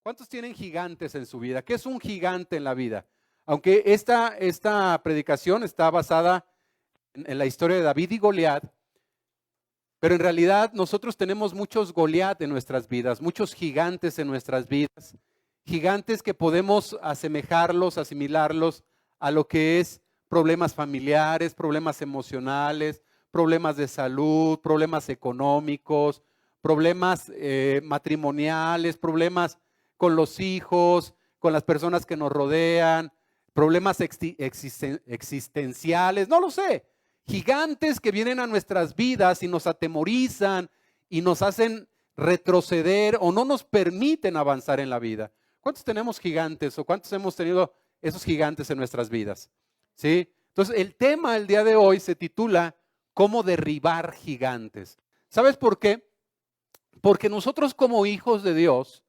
¿Cuántos tienen gigantes en su vida? ¿Qué es un gigante en la vida? Aunque esta predicación está basada en la historia de David y Goliat, pero en realidad nosotros tenemos muchos Goliat en nuestras vidas, muchos gigantes en nuestras vidas, gigantes que podemos asemejarlos, asimilarlos a lo que es problemas familiares, problemas emocionales, problemas de salud, problemas económicos, problemas matrimoniales, problemas con los hijos, con las personas que nos rodean, problemas existenciales, no lo sé. Gigantes que vienen a nuestras vidas y nos atemorizan y nos hacen retroceder o no nos permiten avanzar en la vida. ¿Cuántos tenemos gigantes o cuántos hemos tenido esos gigantes en nuestras vidas? ¿Sí? Entonces, el tema del día de hoy se titula ¿Cómo derribar gigantes? ¿Sabes por qué? Porque nosotros como hijos de Dios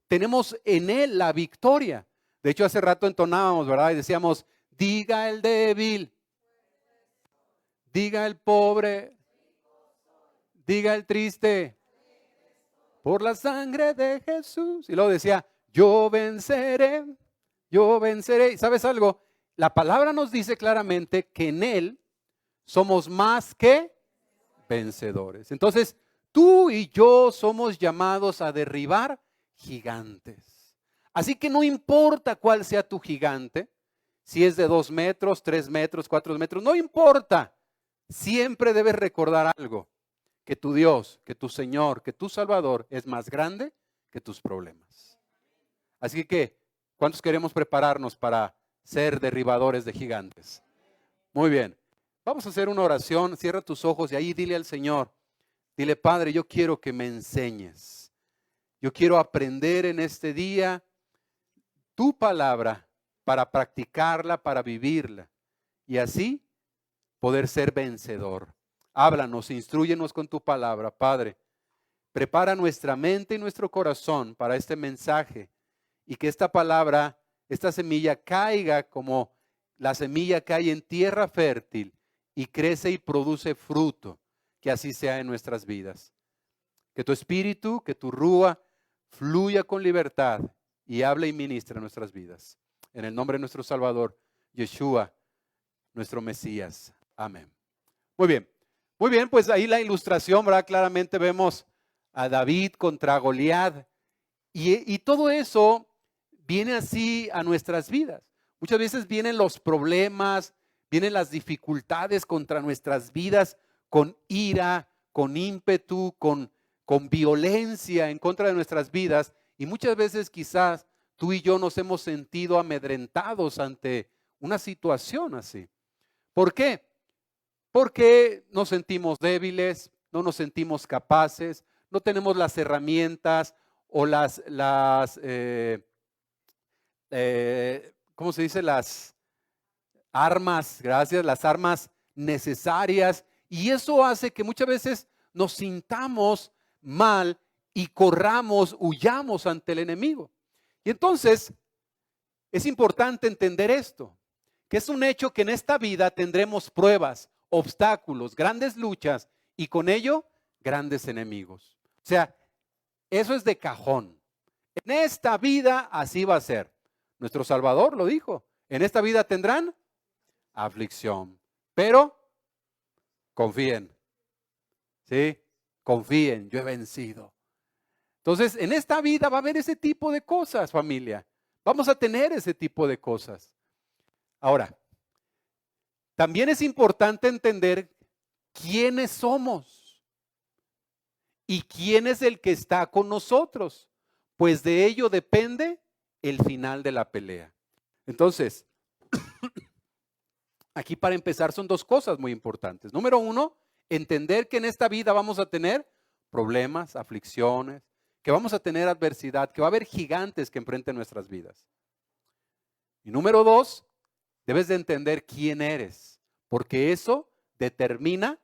tenemos en Él la victoria. De hecho, hace rato entonábamos, ¿verdad? Y decíamos, diga el débil, diga el pobre, diga el triste, por la sangre de Jesús. Y luego decía, yo venceré, yo venceré. ¿Y sabes algo? La palabra nos dice claramente que en Él somos más que vencedores. Entonces, tú y yo somos llamados a derribar gigantes. Así que no importa cuál sea tu gigante, si es de 2 metros, 3 metros, 4 metros, no importa. Siempre debes recordar algo, que tu Dios, que tu Señor, que tu Salvador es más grande que tus problemas. Así que, ¿cuántos queremos prepararnos para ser derribadores de gigantes? Muy bien, vamos a hacer una oración, cierra tus ojos y ahí dile al Señor, dile, Padre, yo quiero que me enseñes, yo quiero aprender en este día tu palabra para practicarla, para vivirla y así poder ser vencedor. Háblanos, instrúyenos con tu palabra, Padre. Prepara nuestra mente y nuestro corazón para este mensaje y que esta palabra, esta semilla caiga como la semilla cae en tierra fértil y crece y produce fruto. Que así sea en nuestras vidas. Que tu espíritu, que tu rúa fluya con libertad y hable y ministre en nuestras vidas. En el nombre de nuestro Salvador, Yeshua, nuestro Mesías. Amén. Muy bien, pues ahí la ilustración, ¿verdad? Claramente vemos a David contra Goliat y todo eso viene así a nuestras vidas. Muchas veces vienen los problemas, vienen las dificultades contra nuestras vidas con ira, con ímpetu, con violencia en contra de nuestras vidas y muchas veces quizás tú y yo nos hemos sentido amedrentados ante una situación así. ¿Por qué? Porque nos sentimos débiles, no nos sentimos capaces, no tenemos las herramientas o ¿cómo se dice? Las armas, gracias, las armas necesarias. Y eso hace que muchas veces nos sintamos mal y corramos, huyamos ante el enemigo. Y entonces es importante entender esto, que es un hecho que en esta vida tendremos pruebas, obstáculos, grandes luchas y con ello grandes enemigos. O sea, eso es de cajón. En esta vida así va a ser. Nuestro Salvador lo dijo. En esta vida tendrán aflicción, pero confíen. ¿Sí? Confíen, yo he vencido. Entonces, en esta vida va a haber ese tipo de cosas, familia. Vamos a tener ese tipo de cosas. Ahora, también es importante entender quiénes somos y quién es el que está con nosotros, pues de ello depende el final de la pelea. Entonces, aquí para empezar son 2 cosas muy importantes. Número 1, entender que en esta vida vamos a tener problemas, aflicciones, que vamos a tener adversidad, que va a haber gigantes que enfrenten nuestras vidas. Y número 2, debes de entender quién eres, porque eso determina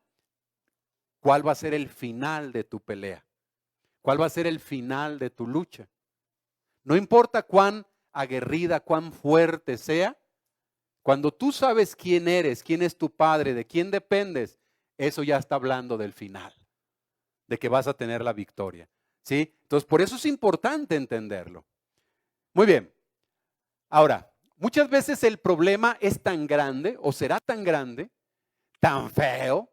cuál va a ser el final de tu pelea, cuál va a ser el final de tu lucha. No importa cuán aguerrida, cuán fuerte sea, cuando tú sabes quién eres, quién es tu padre, de quién dependes, eso ya está hablando del final, de que vas a tener la victoria. ¿Sí? Entonces, por eso es importante entenderlo. Muy bien. Ahora, muchas veces el problema es tan grande o será tan grande, tan feo,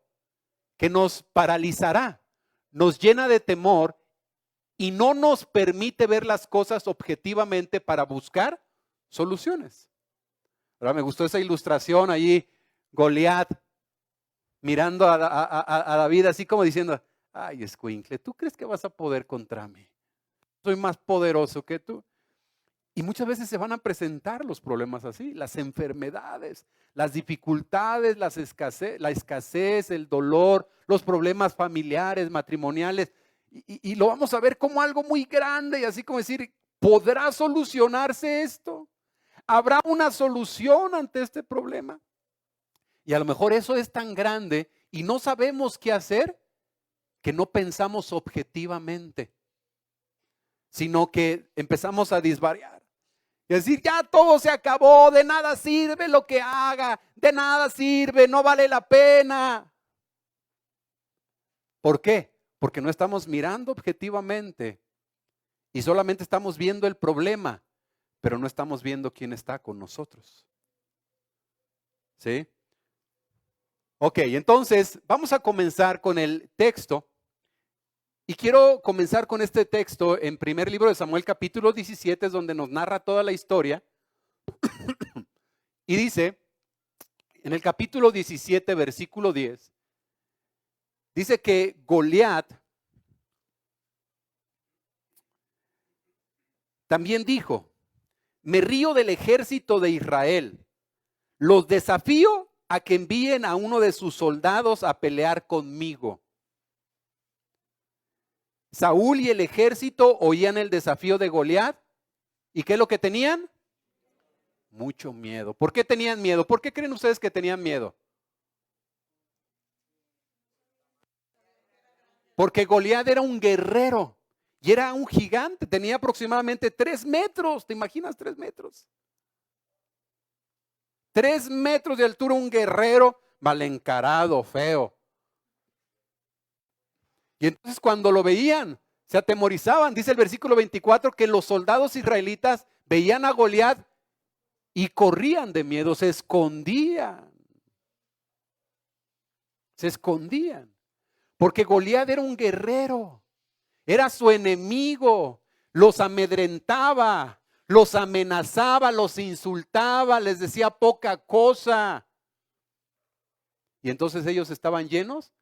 que nos paralizará, nos llena de temor y no nos permite ver las cosas objetivamente para buscar soluciones. Ahora me gustó esa ilustración allí, Goliat mirando a David así como diciendo, ay, escuincle, ¿tú crees que vas a poder contra mí? Soy más poderoso que tú. Y muchas veces se van a presentar los problemas así, las enfermedades, las dificultades, la escasez, el dolor, los problemas familiares, matrimoniales. Y lo vamos a ver como algo muy grande y así como decir, ¿podrá solucionarse esto? ¿Habrá una solución ante este problema? Y a lo mejor eso es tan grande y no sabemos qué hacer que no pensamos objetivamente, sino que empezamos a disvariar. Y decir, ya todo se acabó, de nada sirve lo que haga, de nada sirve, no vale la pena. ¿Por qué? Porque no estamos mirando objetivamente y solamente estamos viendo el problema, pero no estamos viendo quién está con nosotros. ¿Sí? Ok, entonces vamos a comenzar con el texto. Y quiero comenzar con este texto en primer libro de Samuel capítulo 17, es donde nos narra toda la historia. Y dice, en el capítulo 17, versículo 10, dice que Goliat también dijo, me río del ejército de Israel, los desafío a que envíen a uno de sus soldados a pelear conmigo. Saúl y el ejército oían el desafío de Goliat. ¿Y qué es lo que tenían? Mucho miedo. ¿Por qué tenían miedo? ¿Por qué creen ustedes que tenían miedo? Porque Goliat era un guerrero y era un gigante. Tenía aproximadamente 3 metros. ¿Te imaginas 3 metros? 3 metros de altura, un guerrero mal encarado, feo. Y entonces cuando lo veían, se atemorizaban. Dice el versículo 24 que los soldados israelitas veían a Goliat y corrían de miedo, se escondían. Se escondían. Porque Goliat era un guerrero, era su enemigo, los amedrentaba, los amenazaba, los insultaba, les decía poca cosa. Y entonces ellos estaban llenos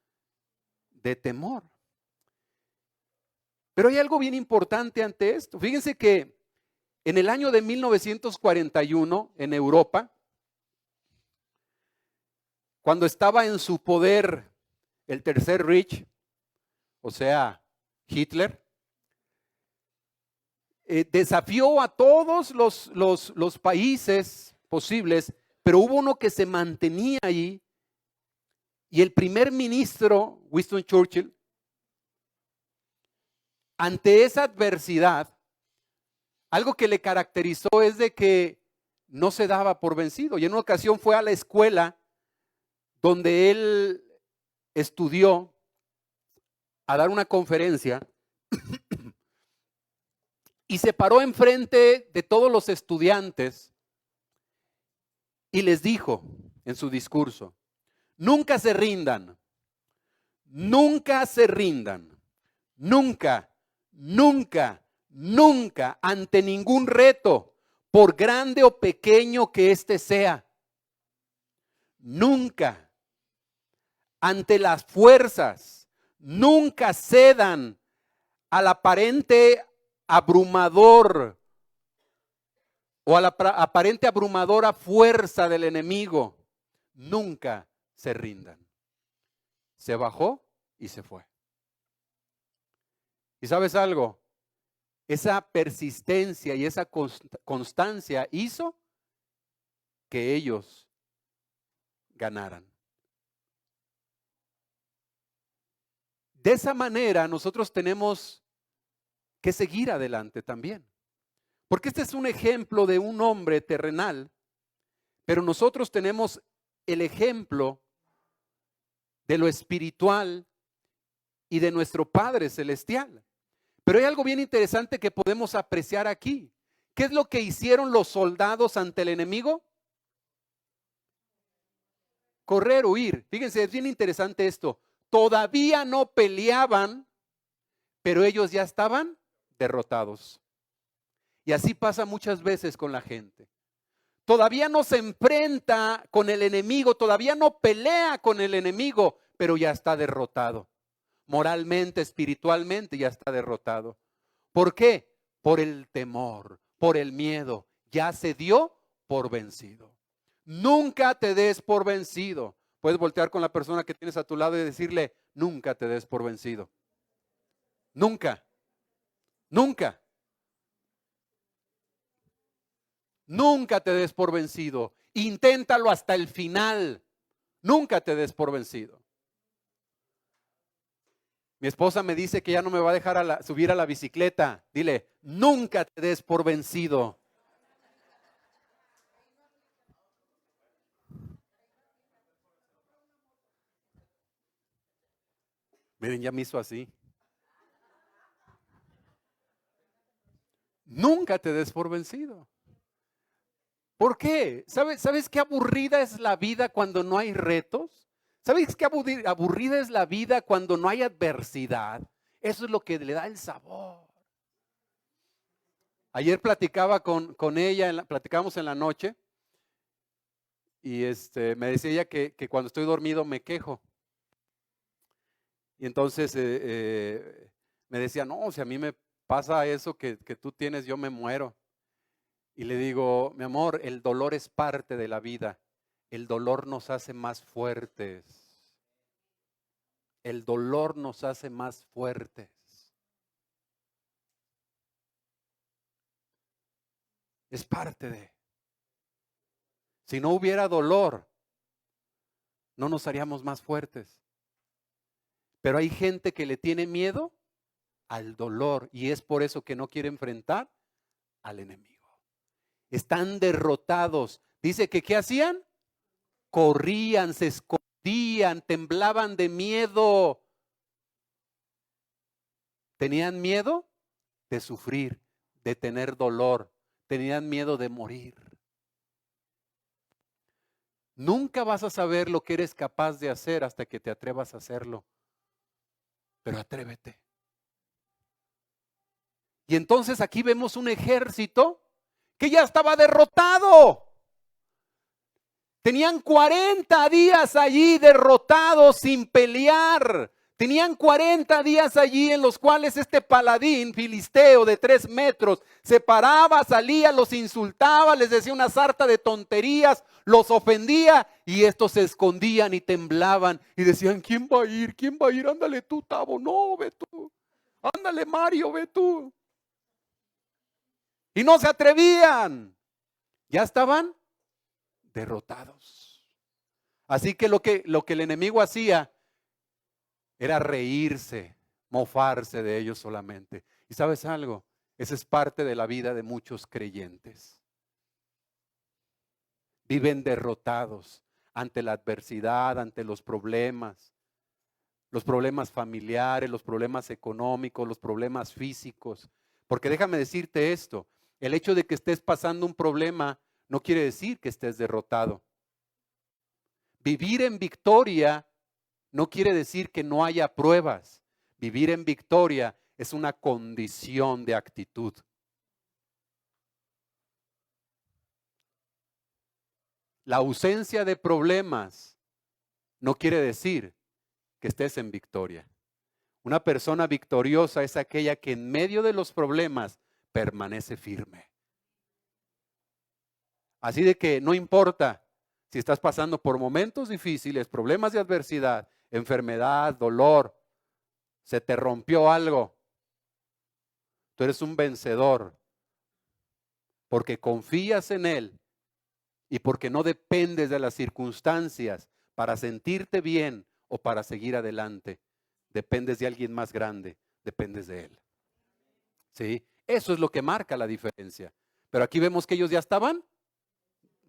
de temor. Pero hay algo bien importante ante esto. Fíjense que en el año de 1941, en Europa, cuando estaba en su poder el Tercer Reich, o sea, Hitler, desafió a todos los países posibles, pero hubo uno que se mantenía allí, y el primer ministro, Winston Churchill, ante esa adversidad, algo que le caracterizó es de que no se daba por vencido. Y en una ocasión fue a la escuela donde él estudió a dar una conferencia y se paró enfrente de todos los estudiantes y les dijo en su discurso, nunca se rindan, nunca se rindan, nunca, nunca, nunca ante ningún reto, por grande o pequeño que éste sea. Nunca ante las fuerzas, nunca cedan al aparente abrumador o a la aparente abrumadora fuerza del enemigo. Nunca se rindan. Se bajó y se fue. ¿Y sabes algo? Esa persistencia y esa constancia hizo que ellos ganaran. De esa manera nosotros tenemos que seguir adelante también. Porque este es un ejemplo de un hombre terrenal, pero nosotros tenemos el ejemplo de lo espiritual y de nuestro Padre Celestial. Pero hay algo bien interesante que podemos apreciar aquí. ¿Qué es lo que hicieron los soldados ante el enemigo? Correr, huir. Fíjense, es bien interesante esto. Todavía no peleaban, pero ellos ya estaban derrotados. Y así pasa muchas veces con la gente. Todavía no se enfrenta con el enemigo, todavía no pelea con el enemigo, pero ya está derrotado. Moralmente, espiritualmente ya está derrotado. ¿Por qué? Por el temor, por el miedo. Ya se dio por vencido. Nunca te des por vencido. Puedes voltear con la persona que tienes a tu lado y decirle, nunca te des por vencido. Nunca, nunca. Nunca te des por vencido. Inténtalo hasta el final. Nunca te des por vencido. Mi esposa me dice que ya no me va a dejar subir a la bicicleta. Dile, nunca te des por vencido. Miren, ya me hizo así. Nunca te des por vencido. ¿Por qué? ¿Sabes qué aburrida es la vida cuando no hay retos? ¿Sabes qué aburrida es la vida cuando no hay adversidad? Eso es lo que le da el sabor. Ayer platicaba con ella, platicábamos en la noche y me decía ella que cuando estoy dormido me quejo. Y entonces me decía, no, si a mí me pasa eso que tú tienes, yo me muero. Y le digo, mi amor, el dolor es parte de la vida. El dolor nos hace más fuertes. El dolor nos hace más fuertes. Es parte de. Si no hubiera dolor, no nos haríamos más fuertes. Pero hay gente que le tiene miedo al dolor y es por eso que no quiere enfrentar al enemigo. Están derrotados. Dice que ¿qué hacían? Corrían, se escondían, temblaban de miedo. Tenían miedo de sufrir, de tener dolor. Tenían miedo de morir. Nunca vas a saber lo que eres capaz de hacer hasta que te atrevas a hacerlo. Pero atrévete. Y entonces aquí vemos un ejército que ya estaba derrotado. Tenían 40 días allí derrotados sin pelear. Tenían 40 días allí en los cuales este paladín filisteo de 3 metros se paraba, salía, los insultaba, les decía una sarta de tonterías, los ofendía y estos se escondían y temblaban y decían, ¿quién va a ir? ¿Quién va a ir? Ándale tú, Tavo. No, ve tú. Ándale, Mario, ve tú. Y no se atrevían. Ya estaban derrotados. Así que lo que el enemigo hacía era reírse, mofarse de ellos solamente. ¿Y sabes algo? Esa es parte de la vida de muchos creyentes. Viven derrotados ante la adversidad, ante los problemas familiares, los problemas económicos, los problemas físicos. Porque déjame decirte esto, el hecho de que estés pasando un problema no quiere decir que estés derrotado. Vivir en victoria no quiere decir que no haya pruebas. Vivir en victoria es una condición de actitud. La ausencia de problemas no quiere decir que estés en victoria. Una persona victoriosa es aquella que en medio de los problemas permanece firme. Así de que no importa si estás pasando por momentos difíciles, problemas de adversidad, enfermedad, dolor, se te rompió algo. Tú eres un vencedor porque confías en Él y porque no dependes de las circunstancias para sentirte bien o para seguir adelante. Dependes de alguien más grande, dependes de Él. ¿Sí? Eso es lo que marca la diferencia. Pero aquí vemos que ellos ya estaban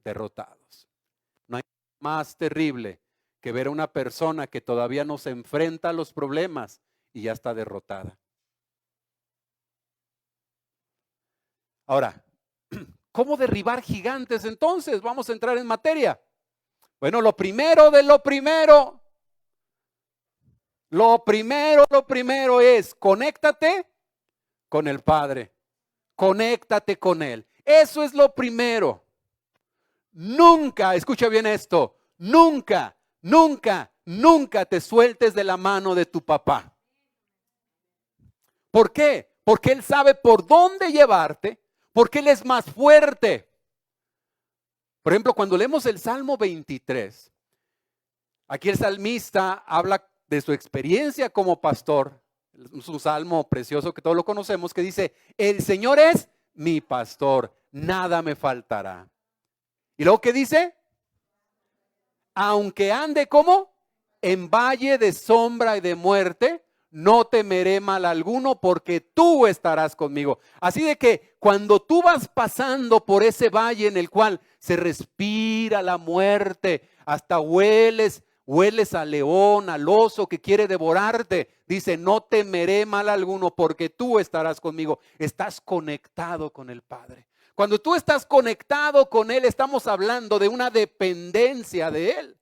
derrotados. No hay más terrible que ver a una persona que todavía no se enfrenta a los problemas y ya está derrotada. Ahora, ¿cómo derribar gigantes entonces? Vamos a entrar en materia. Bueno, lo primero es conéctate con el Padre. Conéctate con Él. Eso es lo primero. Nunca, escucha bien esto, nunca te sueltes de la mano de tu papá. ¿Por qué? Porque Él sabe por dónde llevarte, porque Él es más fuerte. Por ejemplo, cuando leemos el Salmo 23, aquí el salmista habla de su experiencia como pastor. Es un salmo precioso que todos lo conocemos, que dice, el Señor es mi pastor, nada me faltará. Y luego, ¿qué dice? Aunque ande, ¿cómo? En valle de sombra y de muerte, no temeré mal alguno, porque tú estarás conmigo. Así de que cuando tú vas pasando por ese valle en el cual se respira la muerte, hasta hueles al león, al oso que quiere devorarte, dice, no temeré mal alguno, porque tú estarás conmigo. Estás conectado con el Padre. Cuando tú estás conectado con Él, estamos hablando de una dependencia de Él.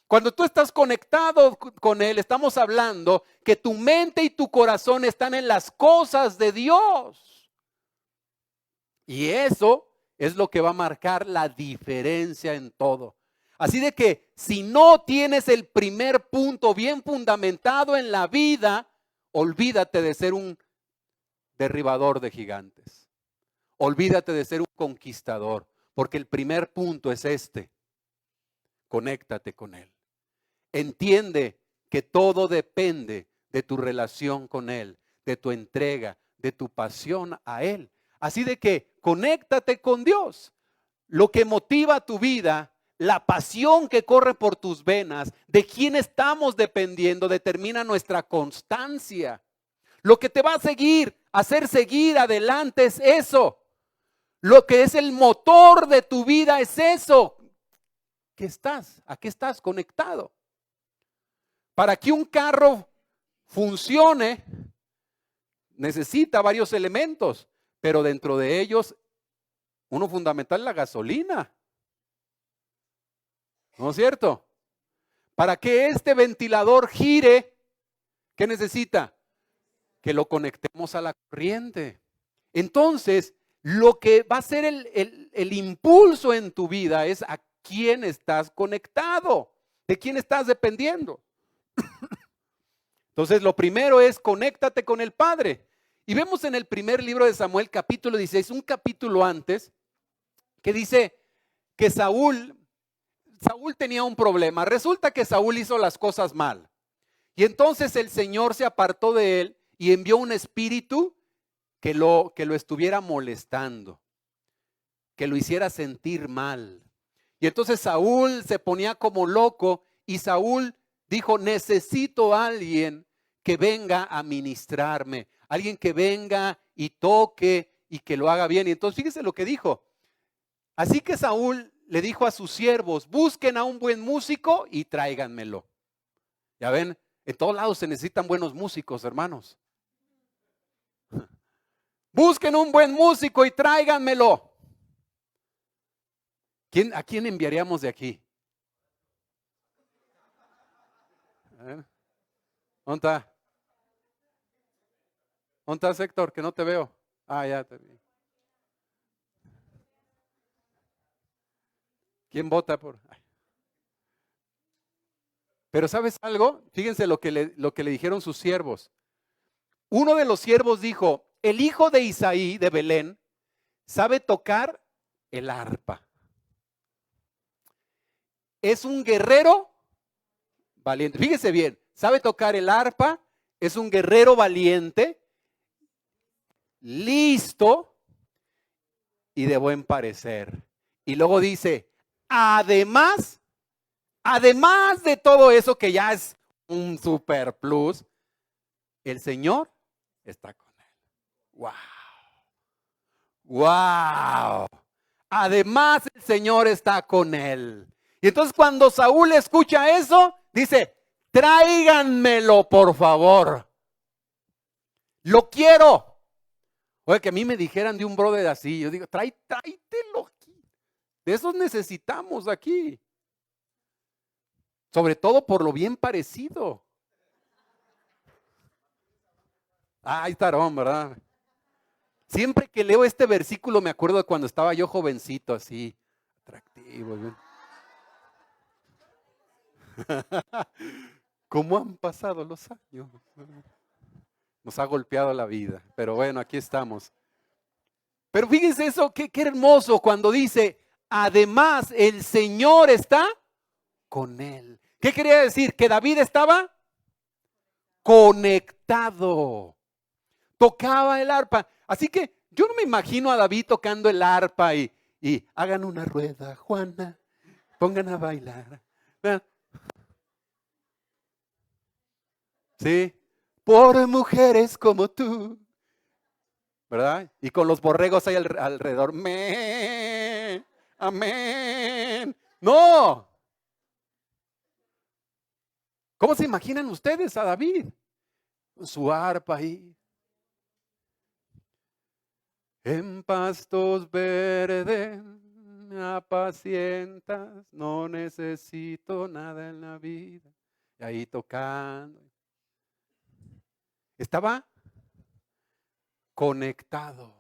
Cuando tú estás conectado con Él, estamos hablando que tu mente y tu corazón están en las cosas de Dios. Y eso es lo que va a marcar la diferencia en todo. Así de que si no tienes el primer punto bien fundamentado en la vida, olvídate de ser un derribador de gigantes. Olvídate de ser un conquistador, porque el primer punto es este. Conéctate con Él. Entiende que todo depende de tu relación con Él, de tu entrega, de tu pasión a Él. Así de que conéctate con Dios. Lo que motiva tu vida, la pasión que corre por tus venas, de quién estamos dependiendo, determina nuestra constancia. Lo que te va a hacer seguir adelante es eso. Lo que es el motor de tu vida es eso. ¿A qué estás conectado? Para que un carro funcione, necesita varios elementos, pero dentro de ellos, uno fundamental es la gasolina. ¿No es cierto? Para que este ventilador gire, ¿qué necesita? Que lo conectemos a la corriente. Entonces, lo que va a ser el impulso en tu vida es a quién estás conectado, de quién estás dependiendo. Entonces, lo primero es conéctate con el Padre. Y vemos en el primer libro de Samuel, capítulo 16, un capítulo antes, que dice que Saúl tenía un problema. Resulta que Saúl hizo las cosas mal. Y entonces el Señor se apartó de él y envió un espíritu que lo estuviera molestando, que lo hiciera sentir mal. Y entonces Saúl se ponía como loco y Saúl dijo, necesito a alguien que venga a ministrarme, alguien que venga y toque y que lo haga bien. Y entonces fíjese lo que dijo. Así que Saúl le dijo a sus siervos, busquen a un buen músico y tráiganmelo. Ya ven, en todos lados se necesitan buenos músicos, hermanos. Busquen un buen músico y tráiganmelo. ¿A quién enviaríamos de aquí? A ver, ¿dónde está? ¿Dónde estás, Héctor? Que no te veo. Ah, ya te vi. ¿Quién vota por? Pero ¿sabes algo? Fíjense lo que le dijeron sus siervos. Uno de los siervos dijo, el hijo de Isaí de Belén sabe tocar el arpa. Es un guerrero valiente. Fíjese bien, sabe tocar el arpa, es un guerrero valiente, listo y de buen parecer. Y luego dice, además de todo eso que ya es un super plus, el Señor está con él. ¡Wow! ¡Wow! Además el Señor está con él. Y entonces cuando Saúl escucha eso, dice, tráiganmelo por favor. Lo quiero. Oye, que a mí me dijeran de un brother así, yo digo, tráetelo aquí. De esos necesitamos aquí. Sobre todo por lo bien parecido. Ay, tarón, ¿verdad? Siempre que leo este versículo me acuerdo de cuando estaba yo jovencito, así, atractivo. ¿Bien? ¿Cómo han pasado los años? Nos ha golpeado la vida, pero bueno, aquí estamos. Pero fíjense eso, qué hermoso cuando dice, además el Señor está con él. ¿Qué quería decir? Que David estaba conectado. Tocaba el arpa. Así que yo no me imagino a David tocando el arpa y hagan una rueda, Juana, pongan a bailar. Sí, por mujeres como tú, ¿verdad? Y con los borregos ahí alrededor. Amén, amén. No. ¿Cómo se imaginan ustedes a David? Con su arpa ahí. En pastos verdes me apacientas, no necesito nada en la vida. Y ahí tocando. Estaba conectado.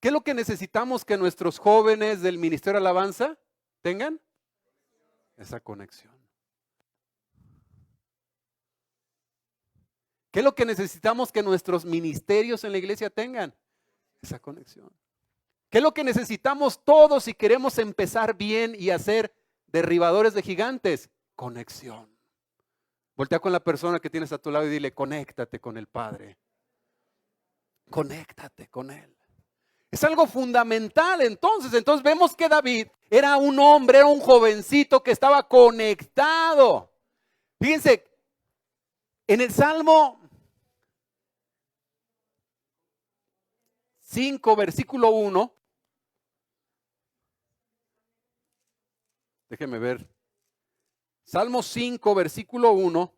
¿Qué es lo que necesitamos que nuestros jóvenes del Ministerio de Alabanza tengan? Esa conexión. ¿Qué es lo que necesitamos que nuestros ministerios en la iglesia tengan? Esa conexión. ¿Qué es lo que necesitamos todos si queremos empezar bien y hacer derribadores de gigantes? Conexión. Voltea con la persona que tienes a tu lado y dile, conéctate con el Padre. Conéctate con Él. Es algo fundamental entonces. Entonces vemos que David era un hombre, era un jovencito que estaba conectado. Fíjense, en el Salmo 5, versículo 1. Déjeme ver. Salmo 5, versículo 1.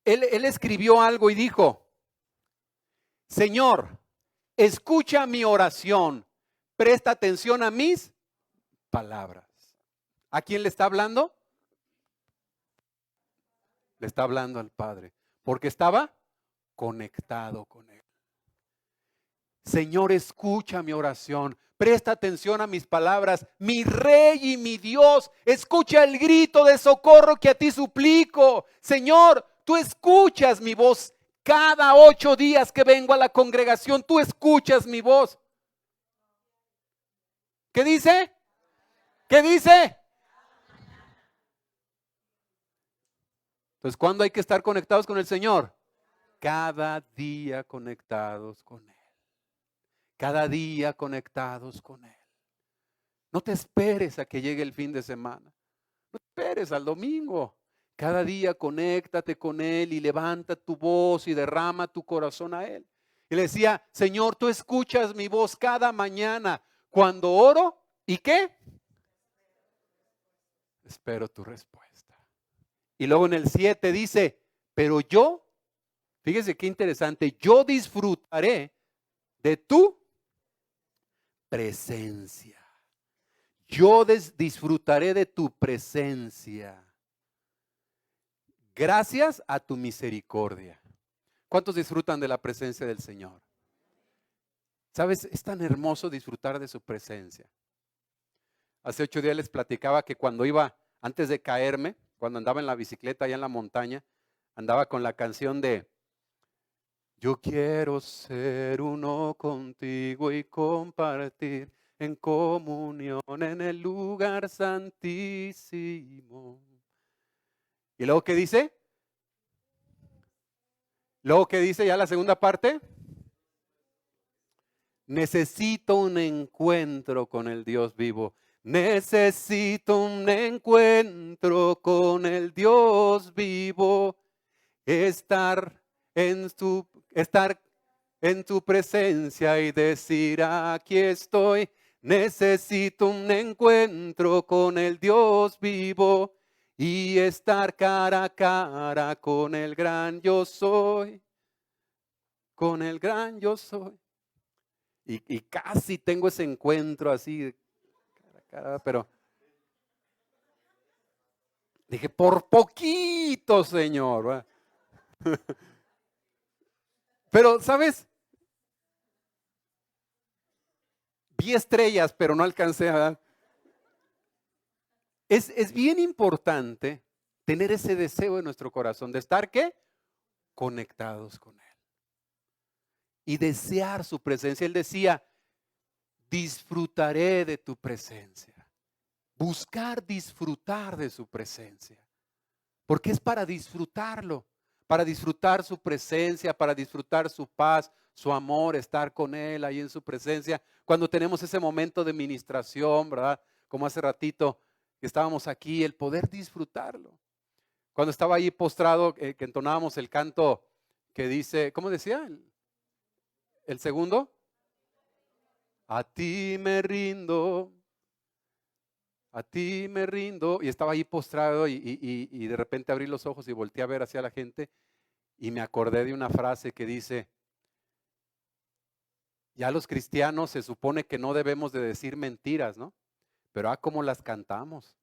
Él escribió algo y dijo, Señor, escucha mi oración, presta atención a mis palabras. ¿A quién le está hablando? Le está hablando al Padre, porque estaba conectado con Él. Señor, escucha mi oración, presta atención a mis palabras, mi Rey y mi Dios, escucha el grito de socorro que a ti suplico. Señor, tú escuchas mi voz. Cada 8 días que vengo a la congregación, tú escuchas mi voz. ¿Qué dice? ¿Qué dice? Entonces, ¿cuándo hay que estar conectados con el Señor? Cada día conectados con Él. Cada día conectados con Él. No te esperes a que llegue el fin de semana. No te esperes al domingo. Cada día conéctate con Él y levanta tu voz y derrama tu corazón a Él. Y le decía, Señor, tú escuchas mi voz cada mañana cuando oro. ¿Y qué? Espero tu respuesta. Y luego en el 7 dice, pero yo, fíjese qué interesante, yo disfrutaré de tu presencia. Yo disfrutaré de tu presencia. Gracias a tu misericordia. ¿Cuántos disfrutan de la presencia del Señor? ¿Sabes? Es tan hermoso disfrutar de su presencia. Hace 8 días les platicaba que cuando iba, antes de caerme, cuando andaba en la bicicleta allá en la montaña, andaba con la canción de yo quiero ser uno contigo y compartir en comunión en el lugar santísimo. ¿Y luego qué dice? Luego qué dice ya la segunda parte. Necesito un encuentro con el Dios vivo. Necesito un encuentro con el Dios vivo. Estar en tu presencia y decir, aquí estoy. Necesito un encuentro con el Dios vivo y estar cara a cara con el gran yo soy. con el gran yo soy. Y casi tengo ese encuentro así, cara a cara, pero dije, por poquito, Señor. ¿Va? Pero, ¿sabes? Vi estrellas, pero no alcancé a ver. Es bien importante tener ese deseo en nuestro corazón de estar, ¿qué? Conectados con Él. Y desear su presencia. Él decía, disfrutaré de tu presencia. Buscar disfrutar de su presencia. Porque es para disfrutarlo. Para disfrutar su presencia, para disfrutar su paz, su amor, estar con Él ahí en su presencia. Cuando tenemos ese momento de ministración, ¿verdad? Como hace ratito que estábamos aquí, el poder disfrutarlo. Cuando estaba ahí postrado, que entonábamos el canto que dice, ¿cómo decía? El segundo. A ti me rindo, a ti me rindo. Y estaba ahí postrado y de repente abrí los ojos y volteé a ver hacia la gente y me acordé de una frase que dice, ya los cristianos se supone que no debemos de decir mentiras, ¿no? Pero cómo las cantamos,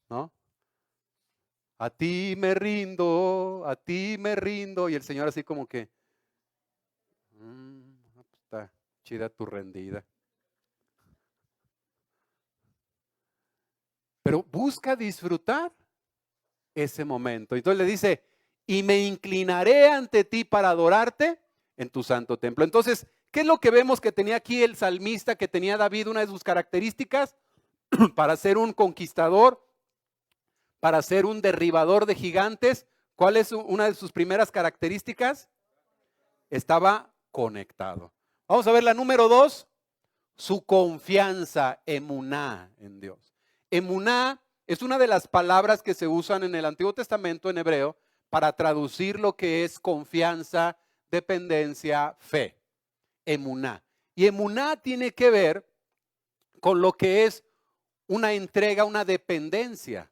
¿no? A ti me rindo, a ti me rindo. Y el Señor así como que, está chida tu rendida. Pero busca disfrutar ese momento. Entonces le dice, y me inclinaré ante ti para adorarte en tu santo templo. Entonces, ¿qué es lo que vemos que tenía aquí el salmista, que tenía David? Una de sus características para ser un conquistador, para ser un derribador de gigantes. ¿Cuál es una de sus primeras características? Estaba conectado. Vamos a ver la número 2, su confianza, emuná en Dios. Emuná es una de las palabras que se usan en el Antiguo Testamento en hebreo para traducir lo que es confianza, dependencia, fe. Emuná. Y emuná tiene que ver con lo que es una entrega, una dependencia.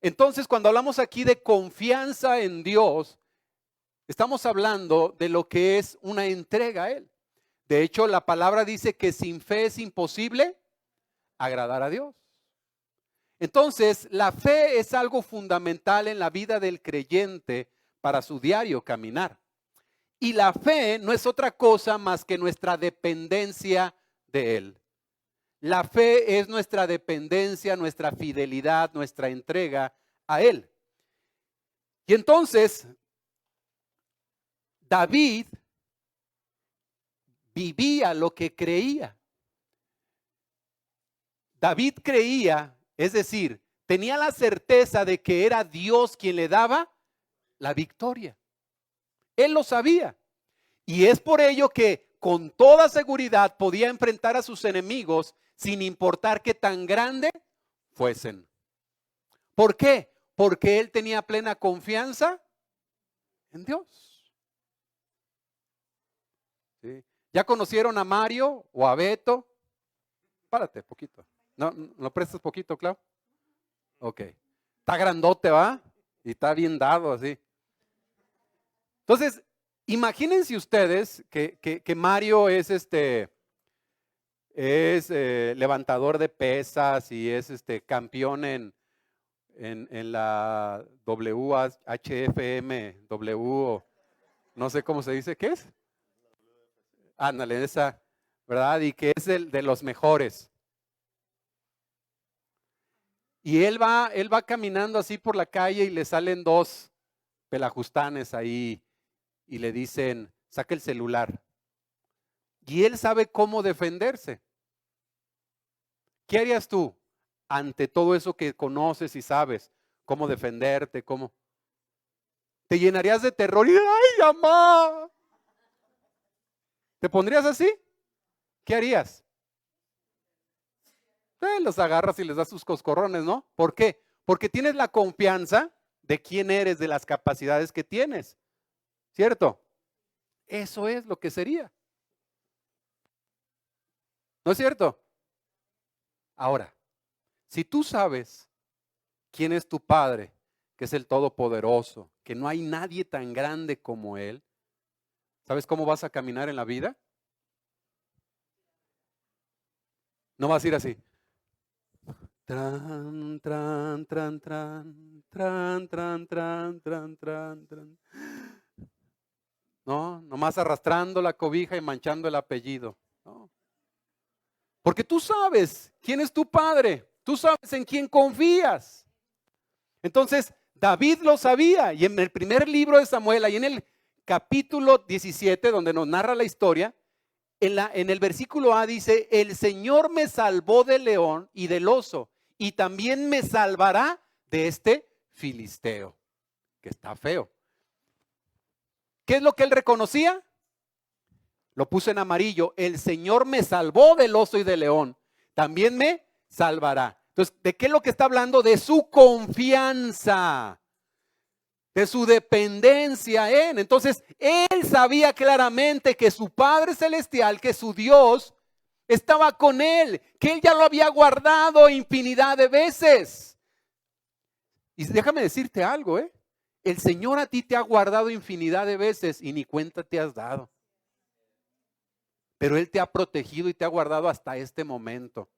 Entonces, cuando hablamos aquí de confianza en Dios, estamos hablando de lo que es una entrega a Él. De hecho, la palabra dice que sin fe es imposible agradar a Dios. Entonces, la fe es algo fundamental en la vida del creyente para su diario caminar. Y la fe no es otra cosa más que nuestra dependencia de Él. La fe es nuestra dependencia, nuestra fidelidad, nuestra entrega a Él. Y entonces, David vivía lo que creía. David creía, es decir, tenía la certeza de que era Dios quien le daba la victoria. Él lo sabía. Y es por ello que con toda seguridad podía enfrentar a sus enemigos sin importar qué tan grande fuesen. ¿Por qué? Porque él tenía plena confianza en Dios. ¿Sí? ¿Ya conocieron a Mario o a Beto? Párate poquito. ¿No lo prestas poquito, Clau? Ok. Está grandote, ¿va? Y está bien dado así. Entonces, imagínense ustedes que Mario es levantador de pesas y es campeón en la WHFM, no sé cómo se dice, ¿qué es? Ándale, esa, ¿verdad? Y que es de los mejores. Y él va caminando así por la calle y le salen dos pelajustanes ahí y le dicen, saca el celular. Y él sabe cómo defenderse. ¿Qué harías tú ante todo eso que conoces y sabes? ¿Cómo defenderte? ¿Cómo? ¿Te llenarías de terror y ¡ay, mamá! ¿Te pondrías así? ¿Qué harías? Los agarras y les das sus coscorrones, ¿no? ¿Por qué? Porque tienes la confianza de quién eres, de las capacidades que tienes. ¿Cierto? Eso es lo que sería. ¿No es cierto? Ahora, si tú sabes quién es tu padre, que es el Todopoderoso, que no hay nadie tan grande como Él. ¿Sabes cómo vas a caminar en la vida? No vas a ir así. Tran, tran, tran, tran, tran, tran, tran, tran, tran, tran. No, nomás arrastrando la cobija y manchando el apellido. No. Porque tú sabes quién es tu padre, tú sabes en quién confías. Entonces, David lo sabía, y en el primer libro de Samuel, ahí en el capítulo 17, donde nos narra la historia, en el versículo A dice: el Señor me salvó del león y del oso, y también me salvará de este filisteo, que está feo. ¿Qué es lo que él reconocía? Lo puse en amarillo: el Señor me salvó del oso y del león, también me salvará. Entonces, ¿de qué es lo que está hablando? De su confianza, de su dependencia en. Entonces, él sabía claramente que su Padre Celestial, que su Dios, estaba con él, que él ya lo había guardado infinidad de veces. Y déjame decirte algo, el Señor a ti te ha guardado infinidad de veces y ni cuenta te has dado. Pero Él te ha protegido y te ha guardado hasta este momento.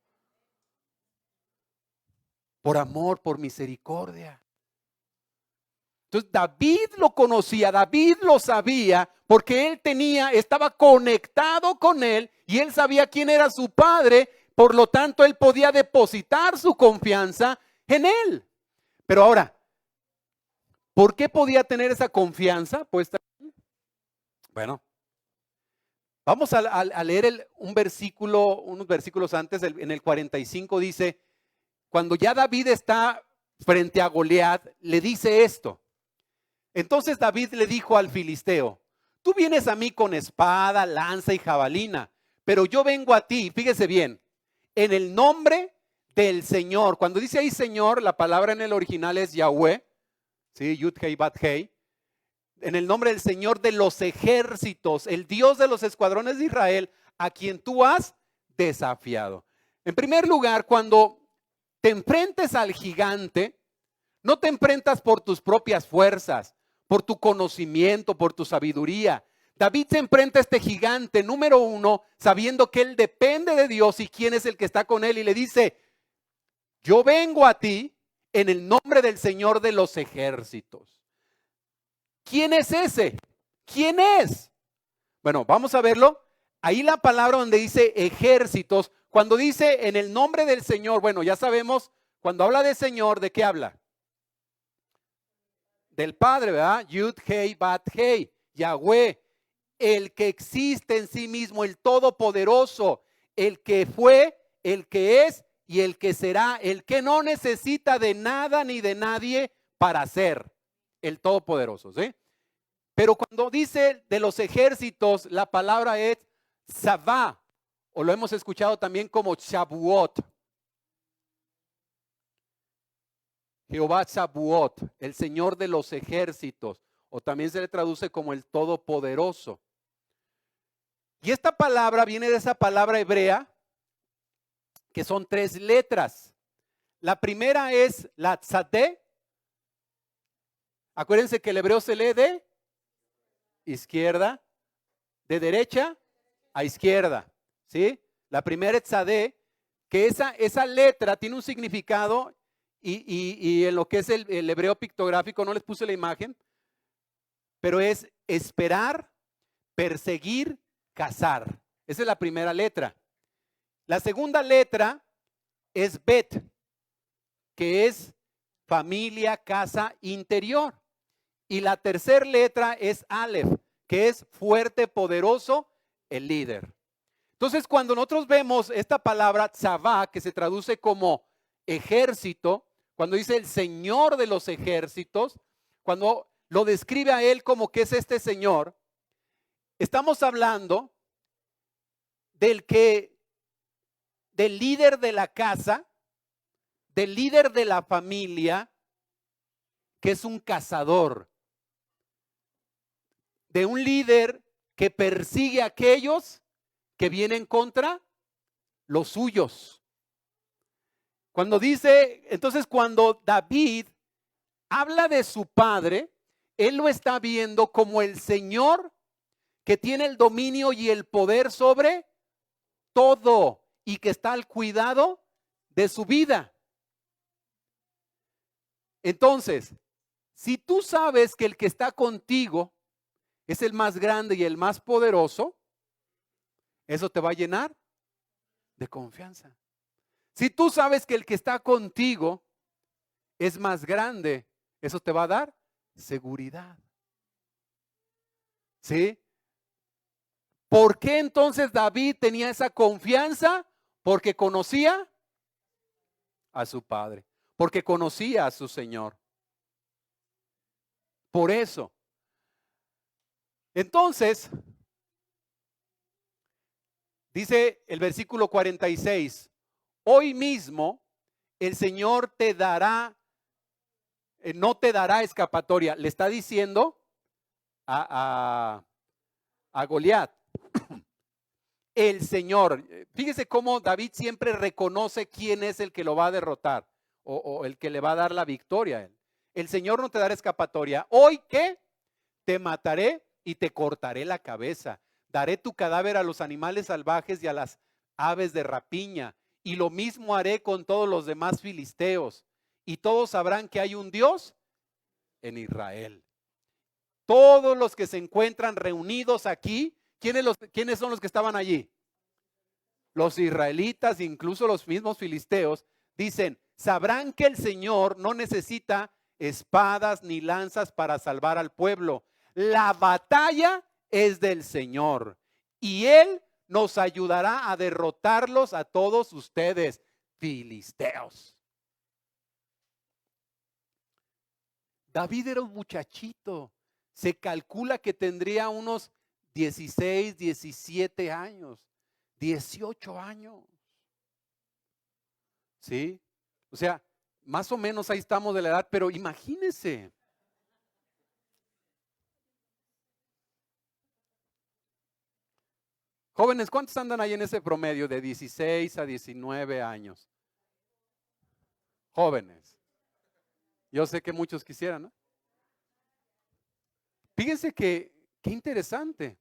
Por amor, por misericordia. Entonces David lo conocía, David lo sabía, porque él estaba conectado con él y él sabía quién era su padre, por lo tanto él podía depositar su confianza en él. Pero ahora, ¿por qué podía tener esa confianza puesta? Bueno, vamos a leer un versículo, unos versículos antes, en el 45 dice: cuando ya David está frente a Goliat, le dice esto. Entonces David le dijo al filisteo: tú vienes a mí con espada, lanza y jabalina, pero yo vengo a ti, fíjese bien, en el nombre del Señor. Cuando dice ahí Señor, la palabra en el original es Yahweh, ¿sí? Yud Hei Bat Hei. En el nombre del Señor de los ejércitos, el Dios de los escuadrones de Israel, a quien tú has desafiado. En primer lugar, cuando te enfrentes al gigante, no te enfrentas por tus propias fuerzas, por tu conocimiento, por tu sabiduría. David se enfrenta a este gigante, número uno, sabiendo que él depende de Dios y quién es el que está con él, y le dice: yo vengo a ti en el nombre del Señor de los ejércitos. ¿Quién es ese? ¿Quién es? Bueno, vamos a verlo. Ahí la palabra donde dice ejércitos, cuando dice en el nombre del Señor, bueno, ya sabemos, cuando habla de Señor, ¿de qué habla? Del Padre, ¿verdad? Yud, Hei, Bat, Hei, Yahweh, el que existe en sí mismo, el Todopoderoso, el que fue, el que es y el que será, el que no necesita de nada ni de nadie para ser, el Todopoderoso, ¿sí? Pero cuando dice de los ejércitos, la palabra es Savá, o lo hemos escuchado también como Shavuot. Jehová Shavuot, el Señor de los ejércitos, o también se le traduce como el Todopoderoso. Y esta palabra viene de esa palabra hebrea, que son 3 letras. La primera es la tzadé. Acuérdense que el hebreo se lee de izquierda, de derecha a izquierda, ¿sí? La primera es tzadé, que esa letra tiene un significado, y en lo que es el hebreo pictográfico no les puse la imagen, pero es esperar, perseguir, cazar. Esa es la primera letra. La segunda letra es bet, que es familia, casa, interior. Y la tercera letra es alef, que es fuerte, poderoso, el líder. Entonces, cuando nosotros vemos esta palabra tzavá, que se traduce como ejército, cuando dice el Señor de los ejércitos, cuando lo describe a él como que es este Señor, estamos hablando del líder de la casa, del líder de la familia, que es un cazador, de un líder que persigue a aquellos que vienen contra los suyos. Cuando dice, entonces cuando David habla de su padre, él lo está viendo como el Señor que tiene el dominio y el poder sobre todo y que está al cuidado de su vida. Entonces, si tú sabes que el que está contigo es el más grande y el más poderoso, eso te va a llenar de confianza. Si tú sabes que el que está contigo es más grande, eso te va a dar seguridad. ¿Sí? ¿Por qué entonces David tenía esa confianza? Porque conocía a su padre, porque conocía a su Señor. Por eso. Entonces, dice el versículo 46, hoy mismo el Señor te dará, no te dará escapatoria. Le está diciendo a Goliat, el Señor. Fíjese cómo David siempre reconoce quién es el que lo va a derrotar o el que le va a dar la victoria a él. El Señor no te dará escapatoria. Hoy, ¿qué? Te mataré y te cortaré la cabeza. Daré tu cadáver a los animales salvajes y a las aves de rapiña. Y lo mismo haré con todos los demás filisteos. Y todos sabrán que hay un Dios en Israel. Todos los que se encuentran reunidos aquí, ¿quiénes son los que estaban allí? Los israelitas, incluso los mismos filisteos, dicen, sabrán que el Señor no necesita espadas ni lanzas para salvar al pueblo. La batalla es del Señor y Él nos ayudará a derrotarlos a todos ustedes, filisteos. David era un muchachito. Se calcula que tendría unos 16, 17 años, 18 años. ¿Sí? O sea, más o menos ahí estamos de la edad, pero imagínense. Jóvenes, ¿cuántos andan ahí en ese promedio de 16 a 19 años? Jóvenes. Yo sé que muchos quisieran, ¿no? Fíjense qué interesante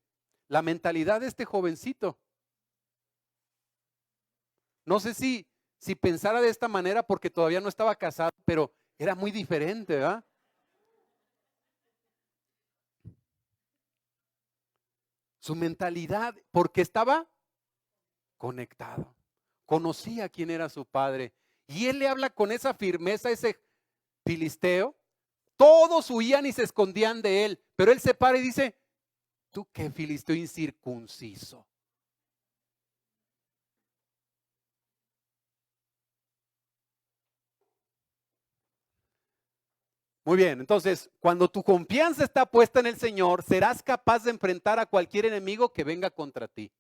la mentalidad de este jovencito. No sé si pensara de esta manera porque todavía no estaba casado, pero era muy diferente, ¿verdad? Su mentalidad, porque estaba conectado, conocía quién era su padre. Y él le habla con esa firmeza a ese filisteo. Todos huían y se escondían de él, pero él se para y dice, tú qué filisteo incircunciso. Muy bien, entonces, cuando tu confianza está puesta en el Señor, serás capaz de enfrentar a cualquier enemigo que venga contra ti.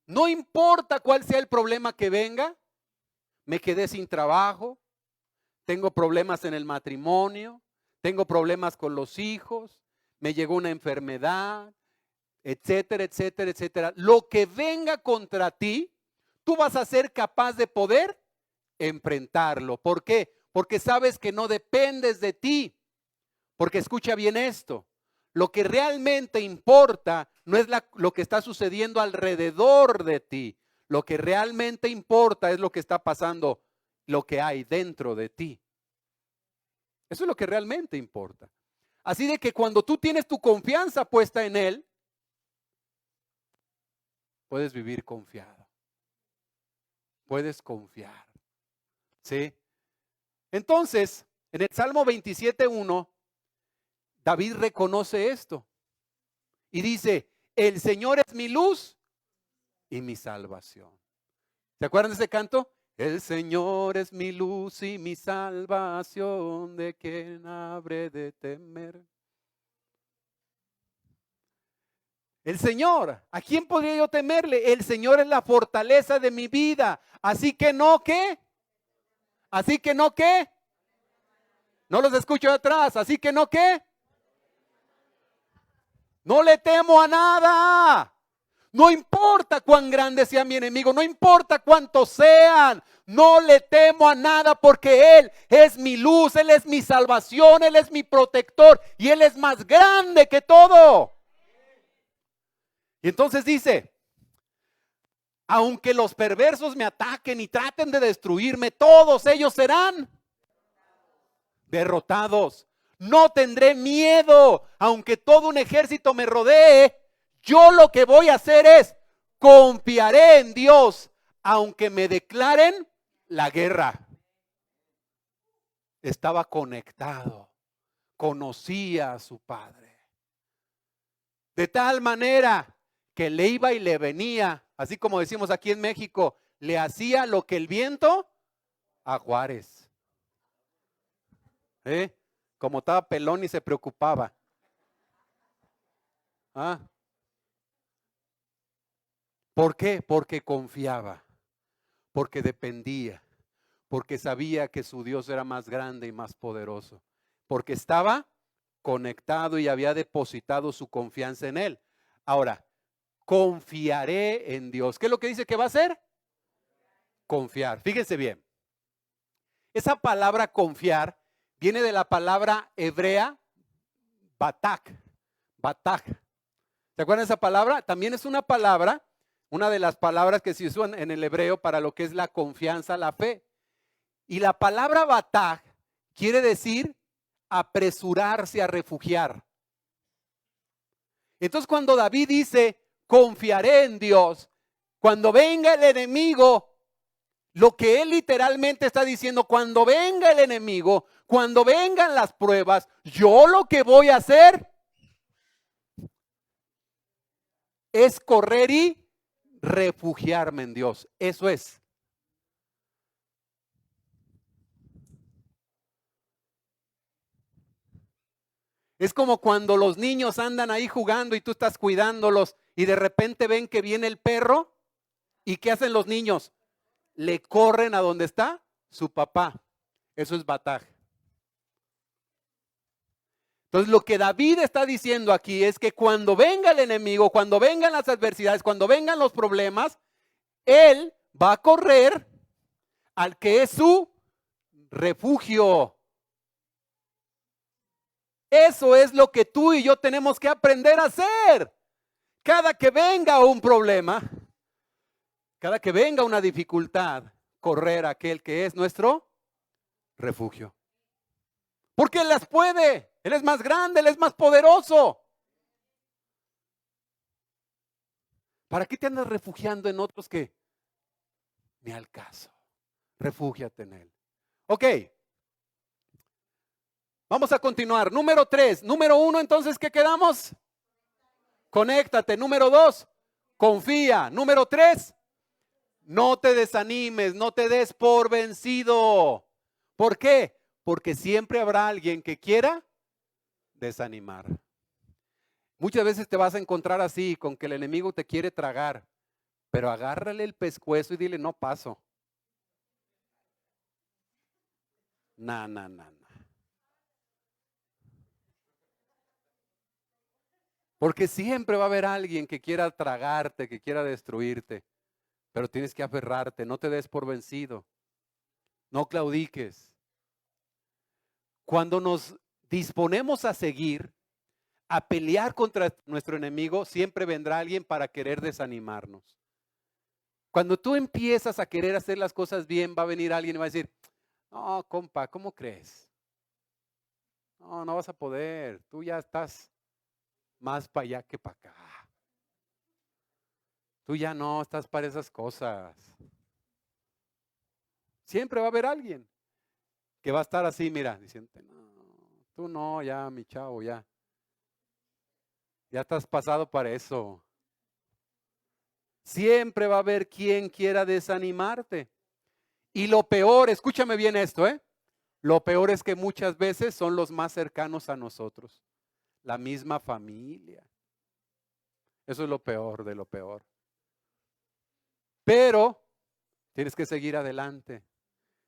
No importa cuál sea el problema que venga, me quedé sin trabajo, tengo problemas en el matrimonio, tengo problemas con los hijos, me llegó una enfermedad, etcétera, etcétera, etcétera. Lo que venga contra ti, tú vas a ser capaz de poder enfrentarlo. ¿Por qué? Porque sabes que no dependes de ti. Porque escucha bien esto, lo que realmente importa no es lo que está sucediendo alrededor de ti. Lo que realmente importa es lo que está pasando, lo que hay dentro de ti. Eso es lo que realmente importa. Así de que cuando tú tienes tu confianza puesta en Él, puedes vivir confiado. Puedes confiar. ¿Sí? Entonces, en el Salmo 27:1, David reconoce esto y dice, el Señor es mi luz y mi salvación. ¿Se acuerdan de ese canto? El Señor es mi luz y mi salvación, ¿de quién habré de temer? El Señor, ¿a quién podría yo temerle? El Señor es la fortaleza de mi vida. Así que no, ¿qué? Así que no, ¿qué? No los escucho de atrás. Así que no, ¿qué? No le temo a nada. No importa cuán grande sea mi enemigo, no importa cuántos sean, no le temo a nada porque Él es mi luz, Él es mi salvación, Él es mi protector y Él es más grande que todo. Y entonces dice, aunque los perversos me ataquen y traten de destruirme, todos ellos serán derrotados. No tendré miedo, aunque todo un ejército me rodee. Yo lo que voy a hacer es confiaré en Dios, aunque me declaren la guerra. Estaba conectado, conocía a su padre. De tal manera que le iba y le venía, así como decimos aquí en México, le hacía lo que el viento a Juárez. Como estaba pelón y se preocupaba. ¿Por qué? Porque confiaba, porque dependía, porque sabía que su Dios era más grande y más poderoso, porque estaba conectado y había depositado su confianza en Él. Ahora, confiaré en Dios. ¿Qué es lo que dice que va a hacer? Confiar. Fíjense bien. Esa palabra confiar viene de la palabra hebrea batak. Batak. ¿Se acuerdan de esa palabra? También es una palabra, una de las palabras que se usan en el hebreo para lo que es la confianza, la fe. Y la palabra batak quiere decir apresurarse a refugiar. Entonces cuando David dice, confiaré en Dios, cuando venga el enemigo, lo que él literalmente está diciendo, cuando venga el enemigo, cuando vengan las pruebas, yo lo que voy a hacer es correr y refugiarme en Dios. Eso es. Es como cuando los niños andan ahí jugando y tú estás cuidándolos y de repente ven que viene el perro. ¿Y qué hacen los niños? Le corren a donde está su papá. Eso es bataj. Entonces lo que David está diciendo aquí es que cuando venga el enemigo, cuando vengan las adversidades, cuando vengan los problemas, él va a correr al que es su refugio. Eso es lo que tú y yo tenemos que aprender a hacer. Cada que venga un problema, cada que venga una dificultad, correr a aquel que es nuestro refugio. Porque Él las puede. Él es más grande, Él es más poderoso. ¿Para qué te andas refugiando en otros que ni al caso? Refúgiate en Él. Ok. Vamos a continuar. Número 3. Número 1, entonces, ¿qué quedamos? Conéctate. Número 2, confía. Número 3, no te desanimes, no te des por vencido. ¿Por qué? Porque siempre habrá alguien que quiera desanimar. Muchas veces te vas a encontrar así, con que el enemigo te quiere tragar, pero agárrale el pescuezo y dile, no paso. No. Porque siempre va a haber alguien que quiera tragarte, que quiera destruirte, pero tienes que aferrarte, no te des por vencido, no claudiques. Cuando nos disponemos a seguir, a pelear contra nuestro enemigo, siempre vendrá alguien para querer desanimarnos. Cuando tú empiezas a querer hacer las cosas bien, va a venir alguien y va a decir, no, compa, ¿cómo crees? No vas a poder, tú ya estás más para allá que para acá. Tú ya no estás para esas cosas. Siempre va a haber alguien que va a estar así, mira, diciendo, no, tú no, ya, mi chavo, ya estás pasado para eso. Siempre va a haber quien quiera desanimarte. Y lo peor, escúchame bien esto, lo peor es que muchas veces son los más cercanos a nosotros, la misma familia. Eso es lo peor de lo peor. Pero tienes que seguir adelante,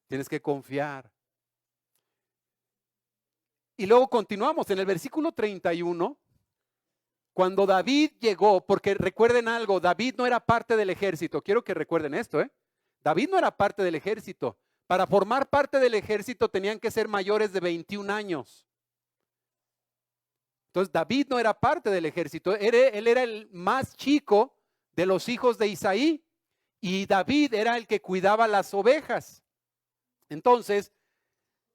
tienes que confiar. Y luego continuamos en el versículo 31. Cuando David llegó, porque recuerden algo, David no era parte del ejército. Quiero que recuerden esto, ¿eh? David no era parte del ejército. Para formar parte del ejército tenían que ser mayores de 21 años. Entonces David no era parte del ejército. Él era el más chico de los hijos de Isaí. Y David era el que cuidaba las ovejas. Entonces,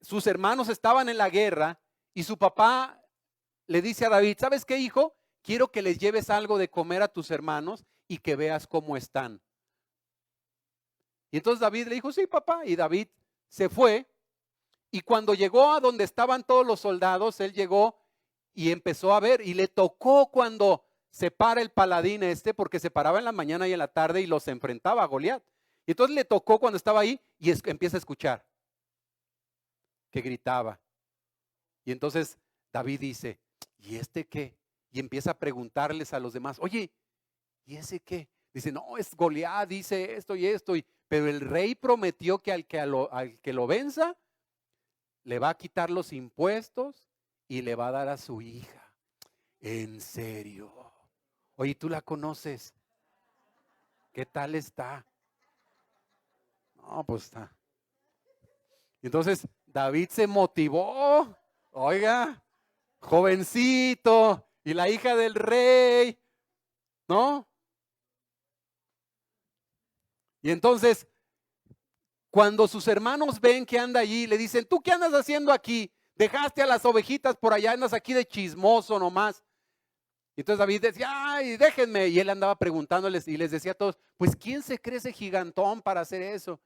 sus hermanos estaban en la guerra y su papá le dice a David, ¿sabes qué, hijo? Quiero que les lleves algo de comer a tus hermanos y que veas cómo están. Y entonces David le dijo, sí, papá. Y David se fue. Y cuando llegó a donde estaban todos los soldados, él llegó y empezó a ver. Y le tocó cuando se para el paladín porque se paraba en la mañana y en la tarde y los enfrentaba a Goliat. Y entonces le tocó cuando estaba ahí y empieza a escuchar que gritaba. Y entonces David dice, ¿y este qué? Y empieza a preguntarles a los demás, oye, ¿y ese qué? Dice, no, es Goliat, dice esto y esto. Pero el rey prometió que al que lo venza, le va a quitar los impuestos y le va a dar a su hija. ¿En serio? Oye, ¿tú la conoces? ¿Qué tal está? No, pues está. Entonces David se motivó. Oiga, jovencito y la hija del rey, ¿no? Y entonces, cuando sus hermanos ven que anda allí, le dicen, ¿tú qué andas haciendo aquí? Dejaste a las ovejitas por allá, andas aquí de chismoso nomás. Y entonces David decía, ay, déjenme. Y él andaba preguntándoles y les decía a todos, pues ¿quién se cree ese gigantón para hacer eso?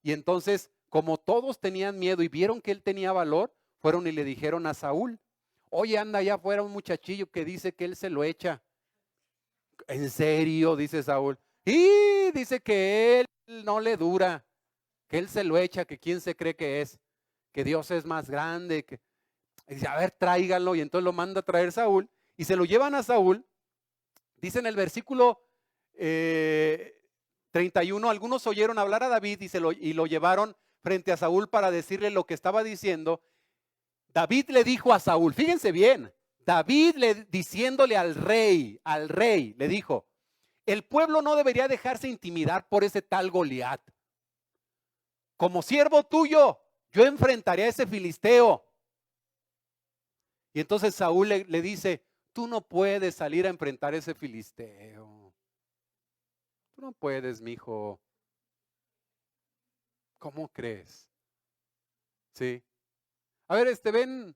Y entonces, como todos tenían miedo y vieron que él tenía valor, fueron y le dijeron a Saúl, oye, anda allá afuera un muchachillo que dice que él se lo echa. ¿En serio? Dice Saúl. Y dice que él no le dura, que él se lo echa, que quién se cree que es, que Dios es más grande. Y dice, a ver, tráiganlo. Y entonces lo manda a traer Saúl y se lo llevan a Saúl. Dice en el versículo 31, algunos oyeron hablar a David y lo llevaron frente a Saúl para decirle lo que estaba diciendo. David le dijo a Saúl, fíjense bien, David diciéndole al rey, le dijo, el pueblo no debería dejarse intimidar por ese tal Goliat. Como siervo tuyo, yo enfrentaré a ese filisteo. Y entonces Saúl le dice, tú no puedes salir a enfrentar a ese filisteo. Tú no puedes, mijo. ¿Cómo crees? Sí. A ver, ven,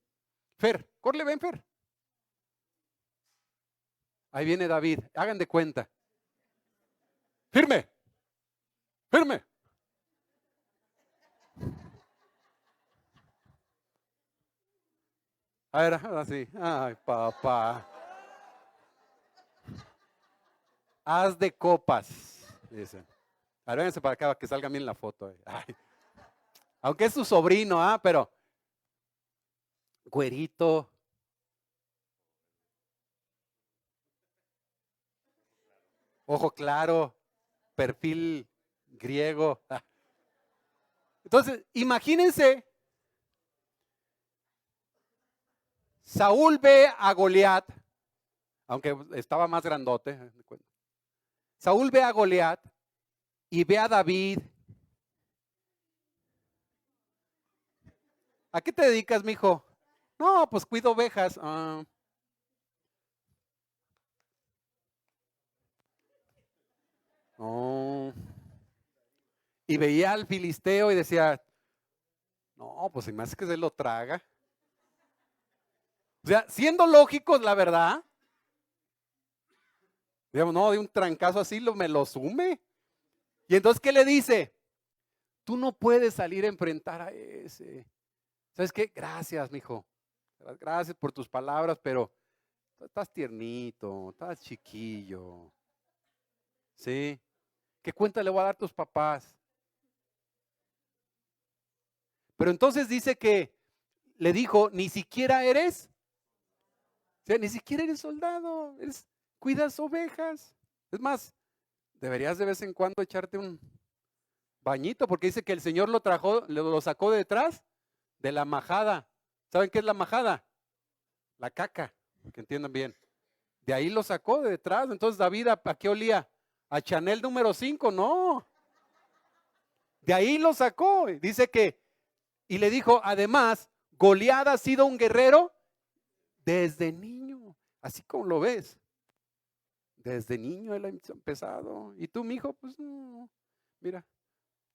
Fer, corre, ven, Fer. Ahí viene David, hagan de cuenta. Firme, firme. A ver, así. Ay, papá. Haz de copas, dicen. A ver, vénganse para acá, que salga bien la foto. Ay. Aunque es su sobrino, pero güerito. Ojo claro, perfil griego. Entonces, imagínense, Saúl ve a Goliat, aunque estaba más grandote. Saúl ve a Goliat y ve a David. ¿A qué te dedicas, mijo? No, pues cuido ovejas. No. Y veía al filisteo y decía, no, pues si más que se lo traga. O sea, siendo lógicos, la verdad, digamos, no, de un trancazo así me lo sume. Y entonces, ¿qué le dice? Tú no puedes salir a enfrentar a ese. ¿Sabes qué? Gracias, mijo. Gracias por tus palabras, pero estás tiernito, estás chiquillo. ¿Sí? ¿Qué cuenta le voy a dar a tus papás? Pero entonces dice que le dijo, ni siquiera eres, o sea, ni siquiera eres soldado, cuidas ovejas. Es más, deberías de vez en cuando echarte un bañito, porque dice que el Señor lo sacó de detrás de la majada. ¿Saben qué es la majada? La caca, que entiendan bien. De ahí lo sacó de detrás. Entonces David, ¿a qué olía? ¿A Chanel número 5? No. De ahí lo sacó. Dice que, y le dijo, además, Goliat ha sido un guerrero desde niño. Así como lo ves. Desde niño él ha empezado. Y tú, mijo, pues no. Mira,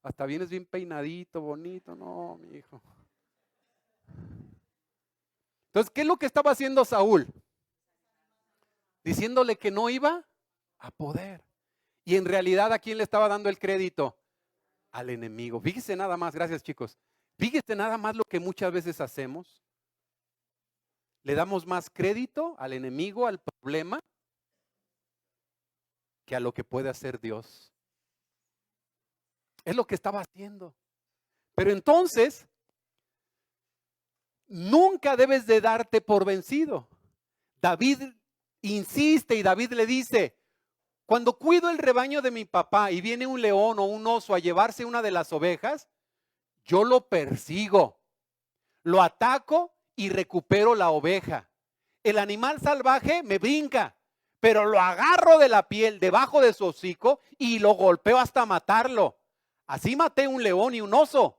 hasta vienes bien peinadito, bonito. No, mi hijo. Entonces, ¿qué es lo que estaba haciendo Saúl? Diciéndole que no iba a poder. Y en realidad, ¿a quién le estaba dando el crédito? Al enemigo. Fíjese nada más, gracias chicos. Fíjese nada más lo que muchas veces hacemos. Le damos más crédito al enemigo, al problema, que a lo que puede hacer Dios. Es lo que estaba haciendo. Pero entonces, nunca debes de darte por vencido. David insiste y David le dice, cuando cuido el rebaño de mi papá y viene un león o un oso a llevarse una de las ovejas, yo lo persigo, lo ataco y recupero la oveja. El animal salvaje me brinca, pero lo agarro de la piel debajo de su hocico y lo golpeo hasta matarlo. Así maté un león y un oso,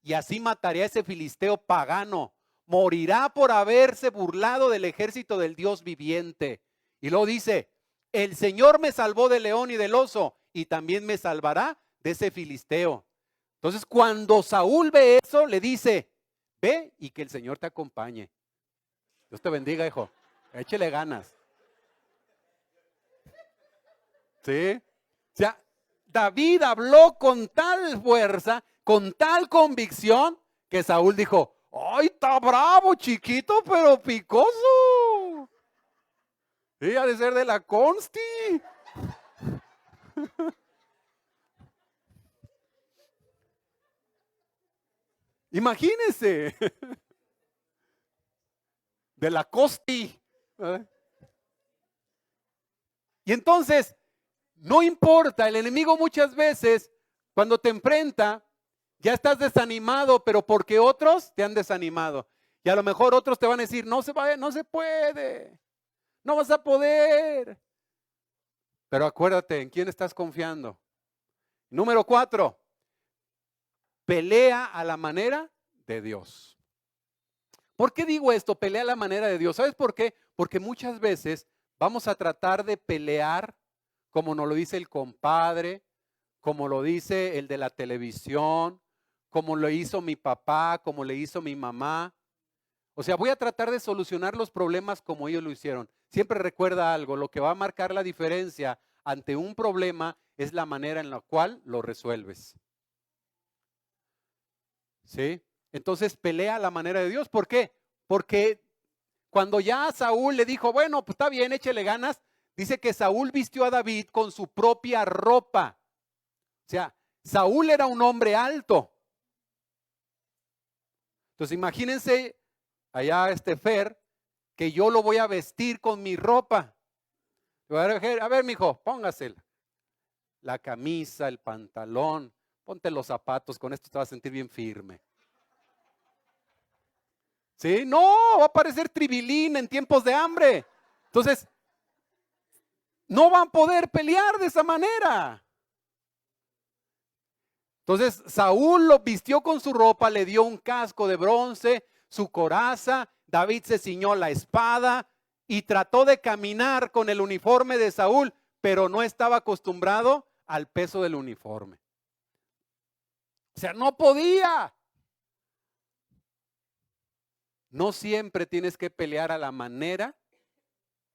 y así mataré a ese filisteo pagano. Morirá por haberse burlado del ejército del Dios viviente. Y luego dice, el Señor me salvó del león y del oso, y también me salvará de ese filisteo. Entonces, cuando Saúl ve eso, le dice, ve y que el Señor te acompañe. Dios te bendiga, hijo. Échele ganas. ¿Sí? O sea, David habló con tal fuerza, con tal convicción, que Saúl dijo, ¡ay, está bravo, chiquito, pero picoso! Sí, ha de ser de la Consti. Imagínense. De la Costi. Y entonces, no importa, el enemigo muchas veces, cuando te enfrenta, ya estás desanimado, pero porque otros te han desanimado. Y a lo mejor otros te van a decir, no se vaya, no se puede, no vas a poder. Pero acuérdate, ¿en quién estás confiando? Número 4, pelea a la manera de Dios. ¿Por qué digo esto? Pelea a la manera de Dios. ¿Sabes por qué? Porque muchas veces vamos a tratar de pelear como nos lo dice el compadre, como lo dice el de la televisión, como lo hizo mi papá, como le hizo mi mamá. O sea, voy a tratar de solucionar los problemas como ellos lo hicieron. Siempre recuerda algo, lo que va a marcar la diferencia ante un problema es la manera en la cual lo resuelves. ¿Sí? Entonces pelea a la manera de Dios. ¿Por qué? Porque cuando ya Saúl le dijo, bueno, pues está bien, échele ganas, dice que Saúl vistió a David con su propia ropa. O sea, Saúl era un hombre alto. Entonces imagínense allá Fer, que yo lo voy a vestir con mi ropa. A ver, mijo, póngase la camisa, el pantalón, ponte los zapatos, con esto te vas a sentir bien firme. ¿Sí? No, va a parecer tribilín en tiempos de hambre. Entonces, no van a poder pelear de esa manera. Entonces, Saúl lo vistió con su ropa, le dio un casco de bronce, su coraza, David se ciñó la espada y trató de caminar con el uniforme de Saúl, pero no estaba acostumbrado al peso del uniforme. O sea, no podía. No siempre tienes que pelear a la manera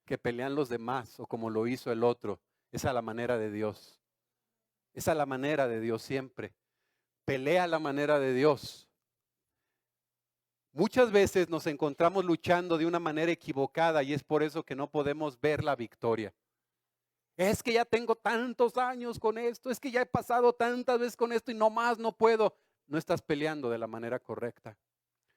que pelean los demás o como lo hizo el otro. Es a la manera de Dios. Es a la manera de Dios siempre. Pelea a la manera de Dios. Muchas veces nos encontramos luchando de una manera equivocada y es por eso que no podemos ver la victoria. Es que ya tengo tantos años con esto, es que ya he pasado tantas veces con esto y no más no puedo. No estás peleando de la manera correcta.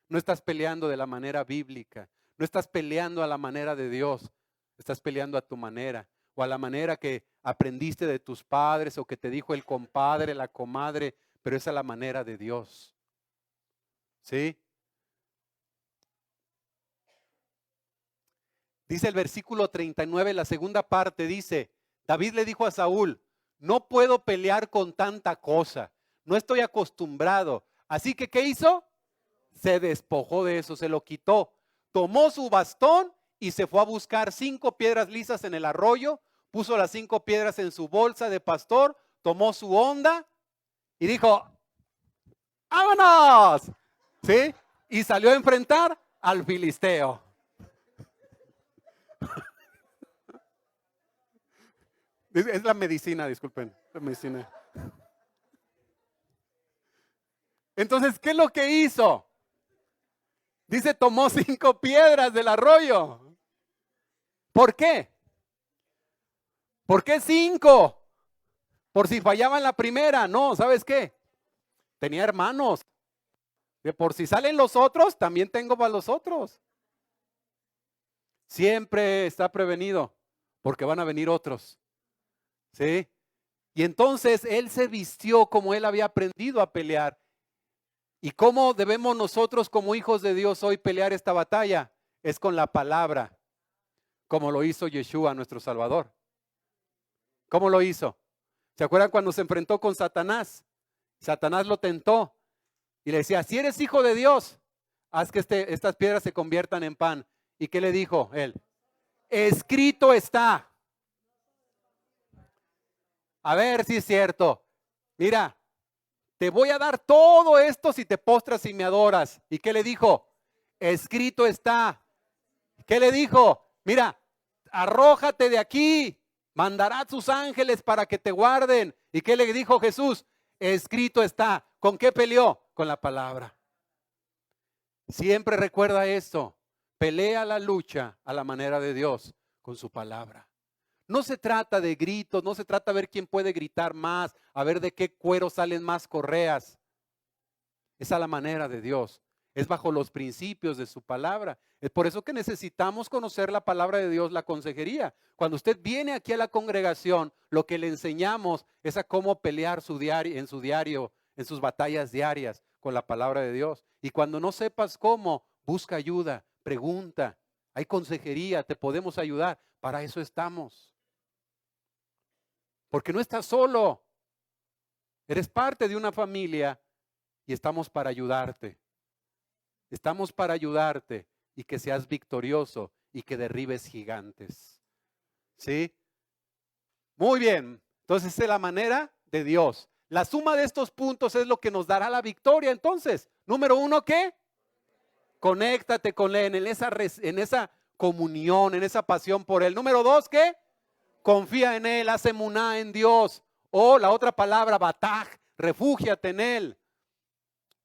No estás peleando de la manera bíblica. No estás peleando a la manera de Dios. Estás peleando a tu manera o a la manera que aprendiste de tus padres o que te dijo el compadre, la comadre, pero es a la manera de Dios. ¿Sí? Dice el versículo 39, la segunda parte, dice, David le dijo a Saúl, no puedo pelear con tanta cosa, no estoy acostumbrado. Así que, ¿qué hizo? Se despojó de eso, se lo quitó. Tomó su bastón y se fue a buscar 5 piedras lisas en el arroyo, puso las 5 piedras en su bolsa de pastor, tomó su honda y dijo, ¡vámonos! ¿Sí? Y salió a enfrentar al filisteo. Es la medicina, disculpen, la medicina. Entonces, ¿qué es lo que hizo? Dice, tomó 5 piedras del arroyo. ¿Por qué? ¿Por qué 5? Por si fallaba en la primera. No, ¿sabes qué? Tenía hermanos. Que por si salen los otros, también tengo para los otros. Siempre está prevenido, porque van a venir otros. ¿Sí? Y entonces él se vistió como él había aprendido a pelear. ¿Y cómo debemos nosotros como hijos de Dios hoy pelear esta batalla? Es con la palabra, como lo hizo Yeshua, nuestro Salvador. ¿Cómo lo hizo? ¿Se acuerdan cuando se enfrentó con Satanás? Satanás lo tentó y le decía, si eres hijo de Dios, haz que estas piedras se conviertan en pan. ¿Y qué le dijo él? Escrito está. A ver si es cierto. Mira, te voy a dar todo esto si te postras y me adoras. ¿Y qué le dijo? Escrito está. ¿Qué le dijo? Mira, arrójate de aquí. Mandará a sus ángeles para que te guarden. ¿Y qué le dijo Jesús? Escrito está. ¿Con qué peleó? Con la palabra. Siempre recuerda esto. Pelea la lucha a la manera de Dios con su palabra. No se trata de gritos, no se trata de ver quién puede gritar más, a ver de qué cuero salen más correas. Es a la manera de Dios, es bajo los principios de su palabra. Es por eso que necesitamos conocer la palabra de Dios, la consejería. Cuando usted viene aquí a la congregación, lo que le enseñamos es a cómo pelear en su diario, en sus batallas diarias con la palabra de Dios. Y cuando no sepas cómo, busca ayuda, pregunta. Hay consejería, te podemos ayudar. Para eso estamos. Porque no estás solo. Eres parte de una familia y estamos para ayudarte. Estamos para ayudarte y que seas victorioso y que derribes gigantes. ¿Sí? Muy bien. Entonces, esa es la manera de Dios. La suma de estos puntos es lo que nos dará la victoria. Entonces, número 1, ¿qué? Conéctate con Él en esa comunión, en esa pasión por Él. Número 2, ¿qué? Confía en Él, haz emuná en Dios. O la otra palabra, bataj, refúgiate en Él.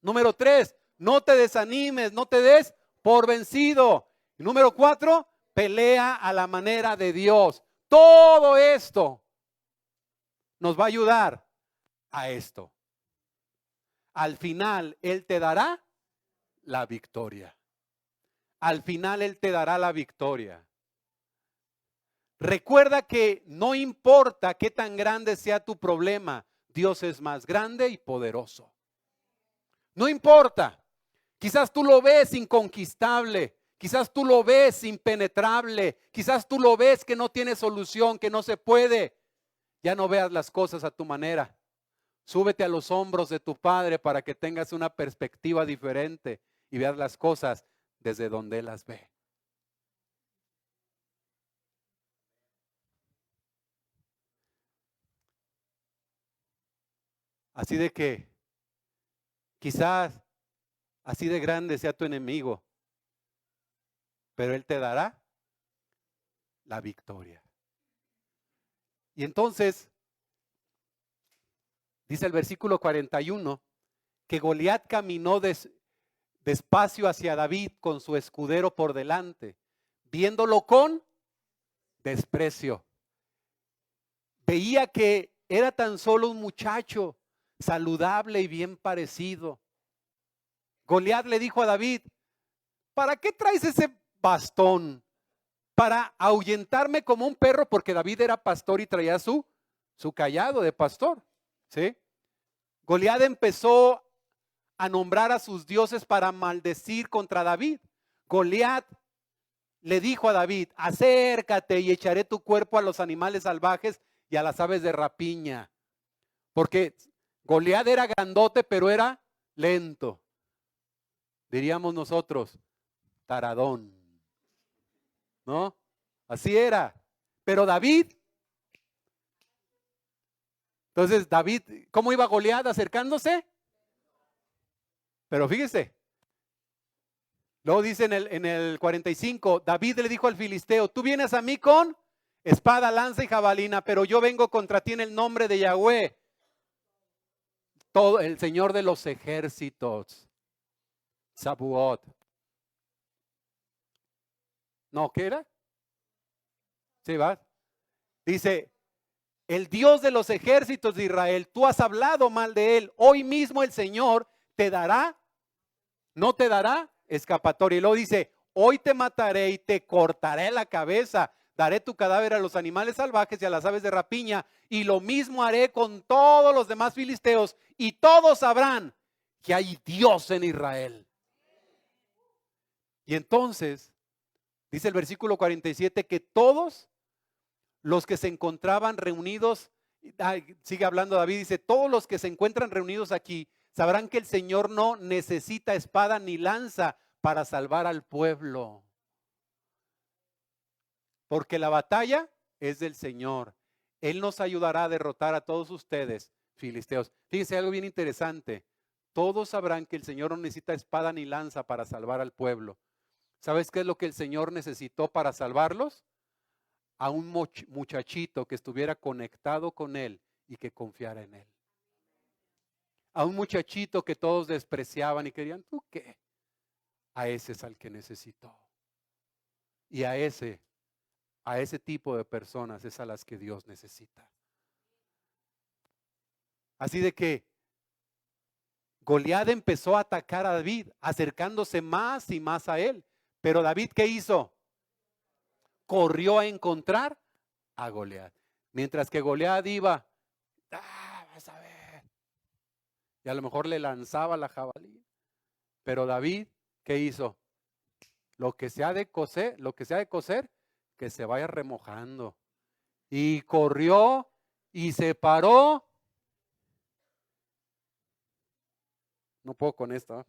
Número 3, no te desanimes, no te des por vencido. Y número 4, pelea a la manera de Dios. Todo esto nos va a ayudar a esto. Al final, Él te dará la victoria. Al final, Él te dará la victoria. Recuerda que no importa qué tan grande sea tu problema, Dios es más grande y poderoso. No importa. Quizás tú lo ves inconquistable, quizás tú lo ves impenetrable, quizás tú lo ves que no tiene solución, que no se puede. Ya no veas las cosas a tu manera. Súbete a los hombros de tu Padre para que tengas una perspectiva diferente y veas las cosas desde donde Él las ve. Así de que quizás así de grande sea tu enemigo, pero Él te dará la victoria. Y entonces, dice el versículo 41, que Goliat caminó despacio hacia David con su escudero por delante, viéndolo con desprecio. Veía que era tan solo un muchacho saludable y bien parecido. Goliat le dijo a David, ¿para qué traes ese bastón? Para ahuyentarme como un perro, porque David era pastor y traía su cayado de pastor. ¿Sí? Goliat empezó a nombrar a sus dioses para maldecir contra David. Goliat le dijo a David, acércate y echaré tu cuerpo a los animales salvajes y a las aves de rapiña. Porque Goliat era grandote, pero era lento. Diríamos nosotros, taradón. ¿No? Así era. Pero David, entonces David, ¿cómo iba Goliat acercándose? Pero fíjese, luego dice en el 45, David le dijo al filisteo, tú vienes a mí con espada, lanza y jabalina, pero yo vengo contra ti en el nombre de Yahweh, todo el Señor de los ejércitos. Sabuot. No, ¿qué era? Sí, va. Dice, el Dios de los ejércitos de Israel, tú has hablado mal de él. Hoy mismo el Señor te dará, no te dará escapatoria. Y luego dice, hoy te mataré y te cortaré la cabeza. Daré tu cadáver a los animales salvajes y a las aves de rapiña. Y lo mismo haré con todos los demás filisteos. Y todos sabrán que hay Dios en Israel. Y entonces, dice el versículo 47, que todos los que se encontraban reunidos, sigue hablando David, dice, todos los que se encuentran reunidos aquí sabrán que el Señor no necesita espada ni lanza para salvar al pueblo. Porque la batalla es del Señor. Él nos ayudará a derrotar a todos ustedes, filisteos. Fíjense algo bien interesante. Todos sabrán que el Señor no necesita espada ni lanza para salvar al pueblo. ¿Sabes qué es lo que el Señor necesitó para salvarlos? A un muchachito que estuviera conectado con Él y que confiara en Él. A un muchachito que todos despreciaban y querían, ¿tú qué? A ese es al que necesitó. Y a ese tipo de personas es a las que Dios necesita. Así de que Goliat empezó a atacar a David, acercándose más y más a él. Pero David, ¿qué hizo? Corrió a encontrar a Goliat. Mientras que Goliat iba, vas a ver. Y a lo mejor le lanzaba la jabalina. Pero David, ¿qué hizo? Lo que se ha de coser, que se vaya remojando. Y corrió y se paró. No puedo con esto.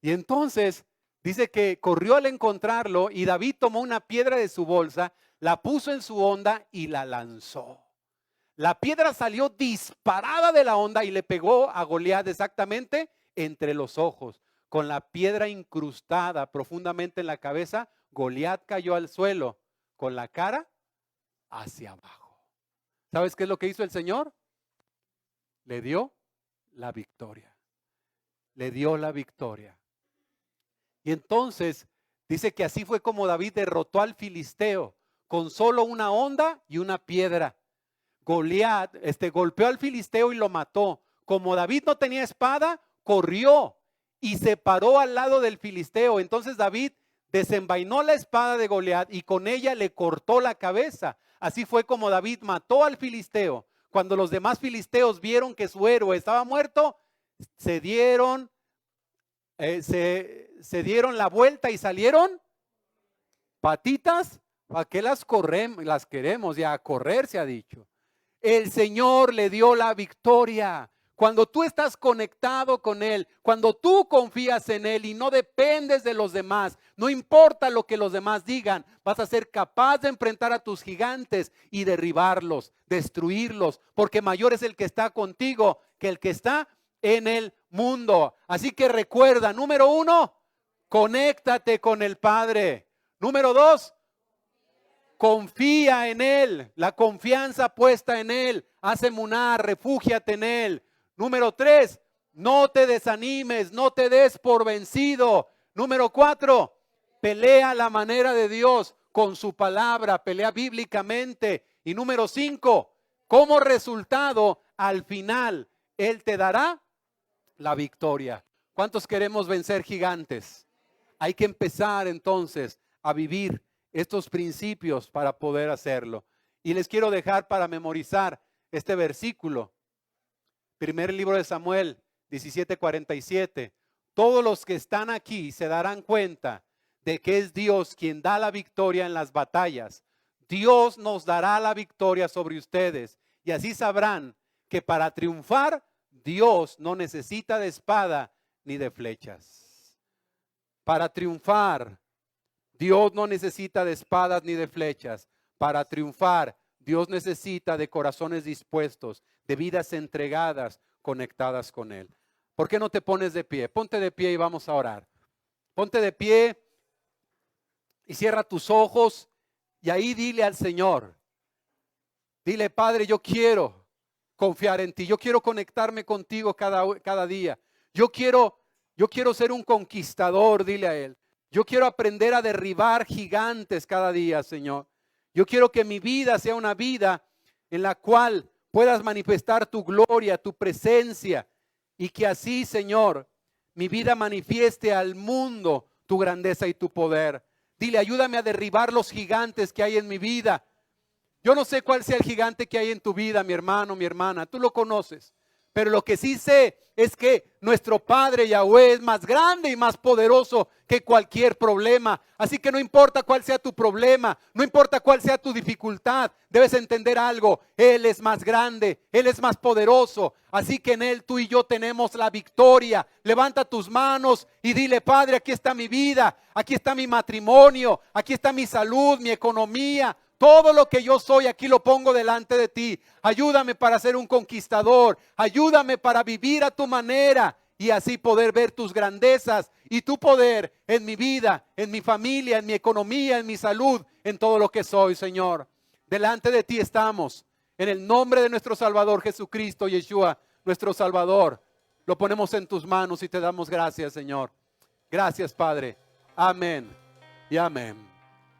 Y entonces dice que corrió al encontrarlo y David tomó una piedra de su bolsa, la puso en su honda y la lanzó. La piedra salió disparada de la honda y le pegó a Goliat exactamente entre los ojos. Con la piedra incrustada profundamente en la cabeza, Goliat cayó al suelo con la cara hacia abajo. ¿Sabes qué es lo que hizo el Señor? Le dio la victoria. Le dio la victoria. Y entonces dice que así fue como David derrotó al filisteo con solo una honda y una piedra. Goliat golpeó al filisteo y lo mató. Como David no tenía espada, corrió y se paró al lado del filisteo. Entonces David desenvainó la espada de Goliat y con ella le cortó la cabeza. Así fue como David mató al filisteo. Cuando los demás filisteos vieron que su héroe estaba muerto, se dieron la vuelta y salieron patitas. ¿Para qué las queremos? Ya a correr se ha dicho. El Señor le dio la victoria. Cuando tú estás conectado con Él, cuando tú confías en Él y no dependes de los demás, no importa lo que los demás digan, vas a ser capaz de enfrentar a tus gigantes y derribarlos, destruirlos, porque mayor es el que está contigo que el que está en el mundo. Así que recuerda, número 1, conéctate con el Padre. Número 2, confía en Él, la confianza puesta en Él. Haz emuná, refúgiate en Él. Número 3, no te desanimes, no te des por vencido. Número 4, pelea a la manera de Dios con su palabra, pelea bíblicamente. Y número 5, como resultado, al final, Él te dará la victoria. ¿Cuántos queremos vencer gigantes? Hay que empezar entonces a vivir estos principios para poder hacerlo. Y les quiero dejar para memorizar este versículo. Primer libro de Samuel 17:47. todos los que están aquí se darán cuenta de que es Dios quien da la victoria en las batallas. Dios nos dará la victoria sobre ustedes y así sabrán que para triunfar Dios no necesita de espada ni de flechas. Para triunfar Dios no necesita de espadas ni de flechas. Para triunfar Dios necesita de corazones dispuestos, de vidas entregadas, conectadas con Él. ¿Por qué no te pones de pie? Ponte de pie y vamos a orar. Ponte de pie y cierra tus ojos y ahí dile al Señor. Dile, Padre, yo quiero confiar en ti. Yo quiero conectarme contigo cada día. Yo quiero ser un conquistador, dile a Él. Yo quiero aprender a derribar gigantes cada día, Señor. Yo quiero que mi vida sea una vida en la cual puedas manifestar tu gloria, tu presencia. Y que así, Señor, mi vida manifieste al mundo tu grandeza y tu poder. Dile, ayúdame a derribar los gigantes que hay en mi vida. Yo no sé cuál sea el gigante que hay en tu vida, mi hermano, mi hermana. Tú lo conoces. Pero lo que sí sé es que nuestro Padre Yahweh es más grande y más poderoso que cualquier problema. Así que no importa cuál sea tu problema, no importa cuál sea tu dificultad, debes entender algo. Él es más grande, Él es más poderoso. Así que en Él tú y yo tenemos la victoria. Levanta tus manos y dile, Padre, aquí está mi vida, aquí está mi matrimonio, aquí está mi salud, mi economía. Todo lo que yo soy aquí lo pongo delante de ti. Ayúdame para ser un conquistador. Ayúdame para vivir a tu manera y así poder ver tus grandezas y tu poder en mi vida, en mi familia, en mi economía, en mi salud, en todo lo que soy, Señor. Delante de ti estamos. En el nombre de nuestro Salvador Jesucristo, Yeshua, nuestro Salvador. Lo ponemos en tus manos y te damos gracias, Señor. Gracias, Padre. Amén y amén.